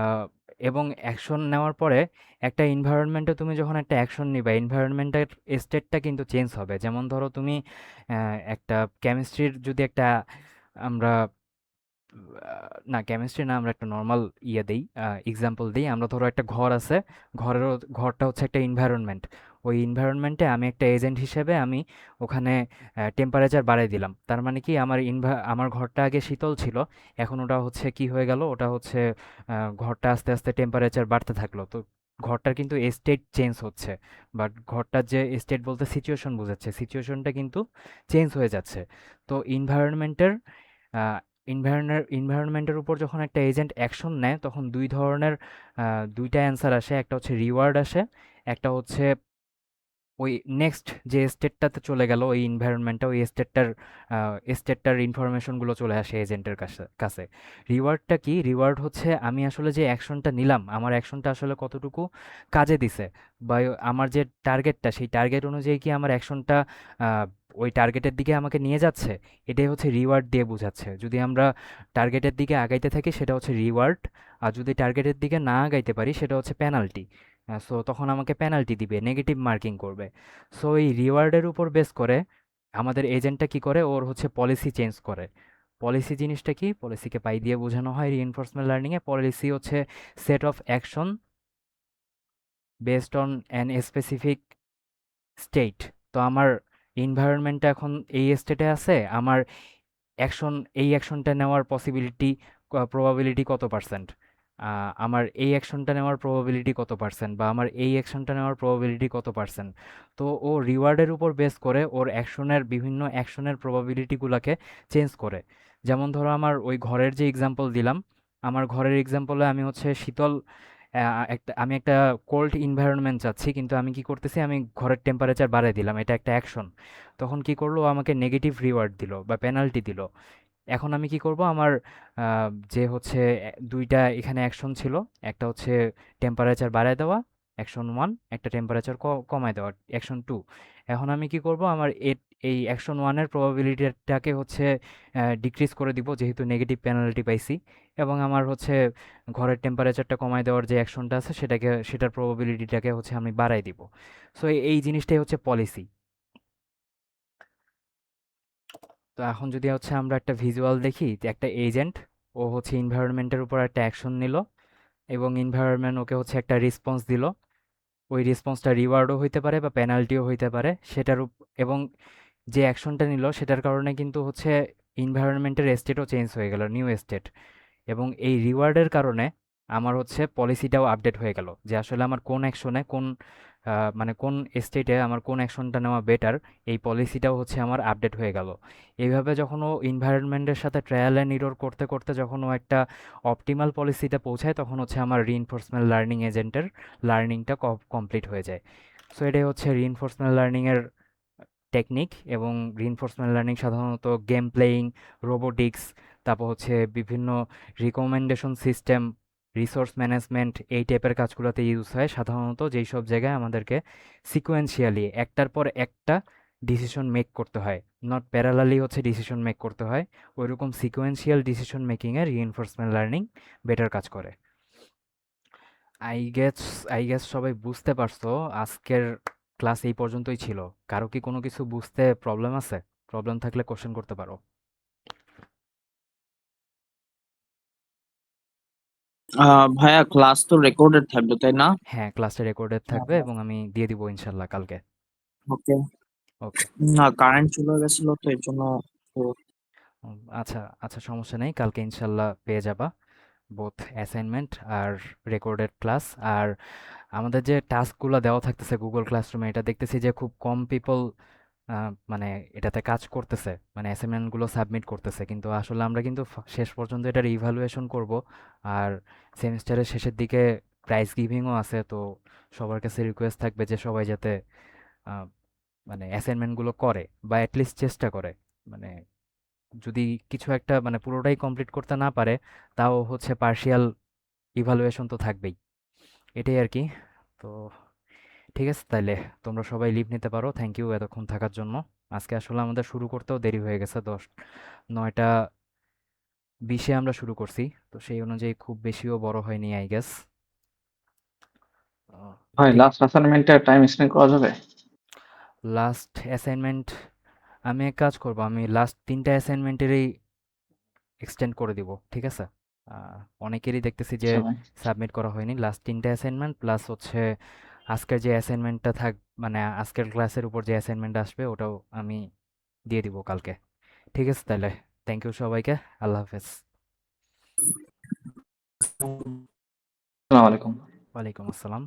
আহ, এবং অ্যাকশন নেওয়ার পরে একটা এনভায়রনমেন্টে তুমি যখন একটা অ্যাকশন নিবা, এনভায়রনমেন্টের স্টেটটা কিন্তু চেঞ্জ হবে। যেমন ধরো তুমি একটা কেমিস্ট্রির যদি একটা আমরা না, কেমিস্ট্রি না, আমরা একটা নর্মাল দেই, এক্সাম্পল দিই। আমরা ধরো একটা ঘর আছে, ঘরটা হচ্ছে একটা এনভায়রনমেন্ট। ওই এনভায়রনমেন্টে আমি একটা এজেন্ট হিসেবে আমি ওখানে টেম্পারেচার বাড়িয়ে দিলাম। তার মানে কি, আমার ঘরটা আগে শীতল ছিল, এখন ওটা হচ্ছে কি হয়ে গেল, ওটা হচ্ছে ঘরটা আস্তে আস্তে টেম্পারেচার বাড়তে থাকলো। তো ঘরটার কিন্তু স্টেট চেঞ্জ হচ্ছে, বাট ঘরটার যে স্টেট বলতে সিচুয়েশন বোঝাচ্ছে, সিচুয়েশনটা কিন্তু চেঞ্জ হয়ে যাচ্ছে। তো ইনভায়রনমেন্টের ইনভায়রনমেন্টের উপর যখন একটা এজেন্ট অ্যাকশন নেয় তখন দুইটা অ্যান্সার আসে। একটা হচ্ছে রিওয়ার্ড আসে, একটা হচ্ছে ওই নেক্সট যে স্টেটটাতে চলে গেল ওই এনভায়রনমেন্টটা, ওই স্টেটটার ইনফরমেশনগুলো চলে আসে এজেন্টের কাছে। রিওয়ার্ডটা কি, রিওয়ার্ড হচ্ছে আমি আসলে যে অ্যাকশনটা নিলাম, আমার অ্যাকশনটা আসলে কতটুকু কাজে দিছে, বা আমার যে টার্গেটটা, সেই টার্গেট অনুযায়ী কি আমার অ্যাকশনটা ওই টার্গেটের দিকে আমাকে নিয়ে যাচ্ছে, এটাই হচ্ছে রিওয়ার্ড দিয়ে বোঝাচ্ছে। যদি আমরা টার্গেটের দিকে আগাইতে থাকি সেটা হচ্ছে রিওয়ার্ড, আর যদি টার্গেটের দিকে না আগাইতে পারি সেটা হচ্ছে পেনাল্টি। সো তখন আমাকে পেনাল্টি দিবে, নেগেটিভ মার্কিং করবে। সো এই রিওয়ার্ডের উপর বেস করে আমাদের এজেন্টটা কি করে, ওর হচ্ছে পলিসি চেঞ্জ করে। পলিসি জিনিসটা কি, পলিসিকে পাই দিয়ে বোঝানো হয় রিইনফোর্সমেন্ট লার্নিংয়ে। পলিসি হচ্ছে set of action based on an specific state. তো আমার এনভায়রনমেন্টটা এখন এই স্টেটে আছে, আমার অ্যাকশন এই অ্যাকশনটা নেওয়ার প্রবাবিলিটি কত পার্সেন্ট, আমার এই অ্যাকশনটা নেওয়ার প্রবাবিলিটি কত পার্সেন্ট, বা আমার এই অ্যাকশনটা নেওয়ার প্রবাবিলিটি কত পার্সেন্ট। তো ও রিওয়ার্ডের উপর বেস করে ওর বিভিন্ন অ্যাকশনের প্রবাবিলিটিগুলোকে চেঞ্জ করে। যেমন ধরো আমার ওই ঘরের যে এক্সাম্পল দিলাম, আমার ঘরের এক্সাম্পলে আমি হচ্ছে শীতল, আমি একটা কোল্ড এনভায়রনমেন্ট চাচ্ছি, কিন্তু আমি কি করতেছি, আমি ঘরের টেম্পারেচার বাড়িয়ে দিলাম, এটা একটা অ্যাকশন। তখন কি করলো, ও আমাকে নেগেটিভ রিওয়ার্ড দিল বা পেনাল্টি দিল। এখন আমি কি করব, আমার যে হচ্ছে দুইটা এখানে অ্যাকশন ছিল, একটা হচ্ছে টেম্পারেচার বাড়ায় দেওয়া অ্যাকশন 1, একটা টেম্পারেচার কমায় দেওয়া অ্যাকশন 2। এখন আমি কি করব, আমার এই অ্যাকশন 1 এর প্রবাবিলিটিটাকে হচ্ছে ডিক্রিজ করে দিব, যেহেতু নেগেটিভ পেনাল্টি পাইছি। এবং আমার হচ্ছে ঘরের টেম্পারেচারটা কমায় দেওয়ার যে অ্যাকশনটা আছে সেটার প্রবাবিলিটিটাকে হচ্ছে আমি বাড়াই দিব। সো এই জিনিসটাই হচ্ছে পলিসি। তো এখন যদি হচ্ছে আমরা একটা ভিজুয়াল দেখি, যে একটা এজেন্ট, ও হচ্ছে এনভায়রনমেন্টের উপর একটা অ্যাকশন নিল, এবং এনভায়রনমেন্ট ওকে হচ্ছে একটা রেসপন্স দিল। ওই রেসপন্সটা রিওয়ার্ডও হইতে পারে বা পেনাল্টিও হইতে পারে এবং যে অ্যাকশনটা নিল সেটার কারণে কিন্তু হচ্ছে এনভায়রনমেন্টের স্টেটও চেঞ্জ হয়ে গেল, নিউ স্টেট। এবং এই রিওয়ার্ডের কারণে আমার হচ্ছে পলিসিটাও আপডেট হয়ে গেল, যে আসলে আমার কোন অ্যাকশনে মানে কোন স্টেটে আমার কোন অ্যাকশনটা নেওয়া বেটার, এই পলিসিটাও হচ্ছে আমার আপডেট হয়ে গেল। এইভাবে যখন ও এনভায়রনমেন্টের সাথে ট্রায়াল অ্যান্ড এরর করতে করতে যখন ও একটা অপটিমাল পলিসিতে পৌঁছায়, তখন হচ্ছে আমার রিইনফোর্সমেন্ট লার্নিং এজেন্টের লার্নিংটা কমপ্লিট হয়ে যায়। সো এটাই হচ্ছে রিইনফোর্সমেন্ট লার্নিংয়ের টেকনিক। এবং রিইনফোর্সমেন্ট লার্নিং সাধারণত গেম প্লেয়িং, রোবোটিক্স, তারপর হচ্ছে বিভিন্ন রিকমেন্ডেশন সিস্টেম, রিসোর্স ম্যানেজমেন্ট, এই টাইপের কাজগুলোতে ইউজ হয় সাধারণত, যেই সব জায়গায় আমাদেরকে সিকোয়েন্সিয়ালি একটার পর একটা ডিসিশন মেক করতে হয়, নট প্যারালালি হচ্ছে ডিসিশন মেক করতে হয়। ওইরকম সিকোয়েন্সিয়াল ডিসিশন মেকিংয়ে রিইনফোর্সমেন্ট লার্নিং বেটার কাজ করে। আই গেস আই গেস সবাই বুঝতে পারছো। আজকের ক্লাস এই পর্যন্তই ছিল। কারো কি কোনো কিছু বুঝতে প্রবলেম আছে? প্রবলেম থাকলে কোশ্চেন করতে পারো। ভাইয়া ক্লাস তো রেকর্ডেড থাকবে তাই না? হ্যাঁ, ক্লাসে রেকর্ডেড থাকবে এবং আমি দিয়ে দিব ইনশাল্লাহ কালকে। ওকে। ওকে। না, কারেন্ট চলে গেছিল তো এর জন্য। তো আচ্ছা আচ্ছা, সমস্যা নেই, কালকে ইনশাল্লাহ পেয়ে যাবা বোথ অ্যাসাইনমেন্ট আর রেকর্ডেড ক্লাস। আর আমাদের যে টাস্কগুলো দেওয়া থাকতেছে গুগল ক্লাসরুমে, এটা দেখতেছি যে খুব কম পিপল মানে এটাতে কাজ করতেছে, মানে অ্যাসাইনমেন্টগুলো সাবমিট করতেছে। কিন্তু আসলে আমরা কিন্তু শেষ পর্যন্ত এটার ইভ্যালুয়েশন করব। আর সেমিস্টারের শেষের দিকে প্রাইজ গিভিংও আছে। তো সবার কাছে রিকোয়েস্ট থাকবে যে সবাই যাতে আহ, মানে অ্যাসাইনমেন্টগুলো করে, বা অ্যাটলিস্ট চেষ্টা করে। মানে যদি কিছু একটা মানে পুরোটাই কমপ্লিট করতে না পারে, তাও হচ্ছে পার্শিয়াল ইভ্যালুয়েশন তো থাকবেই। এটাই আর কি। তো ঠিক আছে, তাইলে তোমরা সবাই লিভ নিতে পারো। থ্যাংক ইউ এতক্ষণ থাকার জন্য। আজকে আসলে আমাদের শুরু করতেও দেরি হয়ে গেছে, 9টা 20-এ আমরা শুরু করছি। তো সেই অনুযায়ী খুব বেশিও বড় হয়নি আই গেস। ভাই ঠিক। লাস্ট অ্যাসাইনমেন্টের টাইম এক্সটেন্ড করা যাবে? লাস্ট অ্যাসাইনমেন্ট, আমি এক কাজ করব, আমি লাস্ট 3টা অ্যাসাইনমেন্টেরই এক্সটেন্ড করে দিব, ঠিক আছে? আহ, অনেকেরই দেখতেছি যে আচ্ছা ভাই। সাবমিট করা হয়নি। লাস্ট 3টা অ্যাসাইনমেন্ট প্লাস হচ্ছে আজকের যে অ্যাসাইনমেন্টটা মানে আজকের ক্লাসের উপর যে অ্যাসাইনমেন্ট আসবে ওটাও আমি দিয়ে দিব কালকে। ঠিক আছে তাহলে, থ্যাংক ইউ সবাইকে। আল্লাহ হাফেজ। আসসালামু আলাইকুম। ওয়ালাইকুম আসসালাম।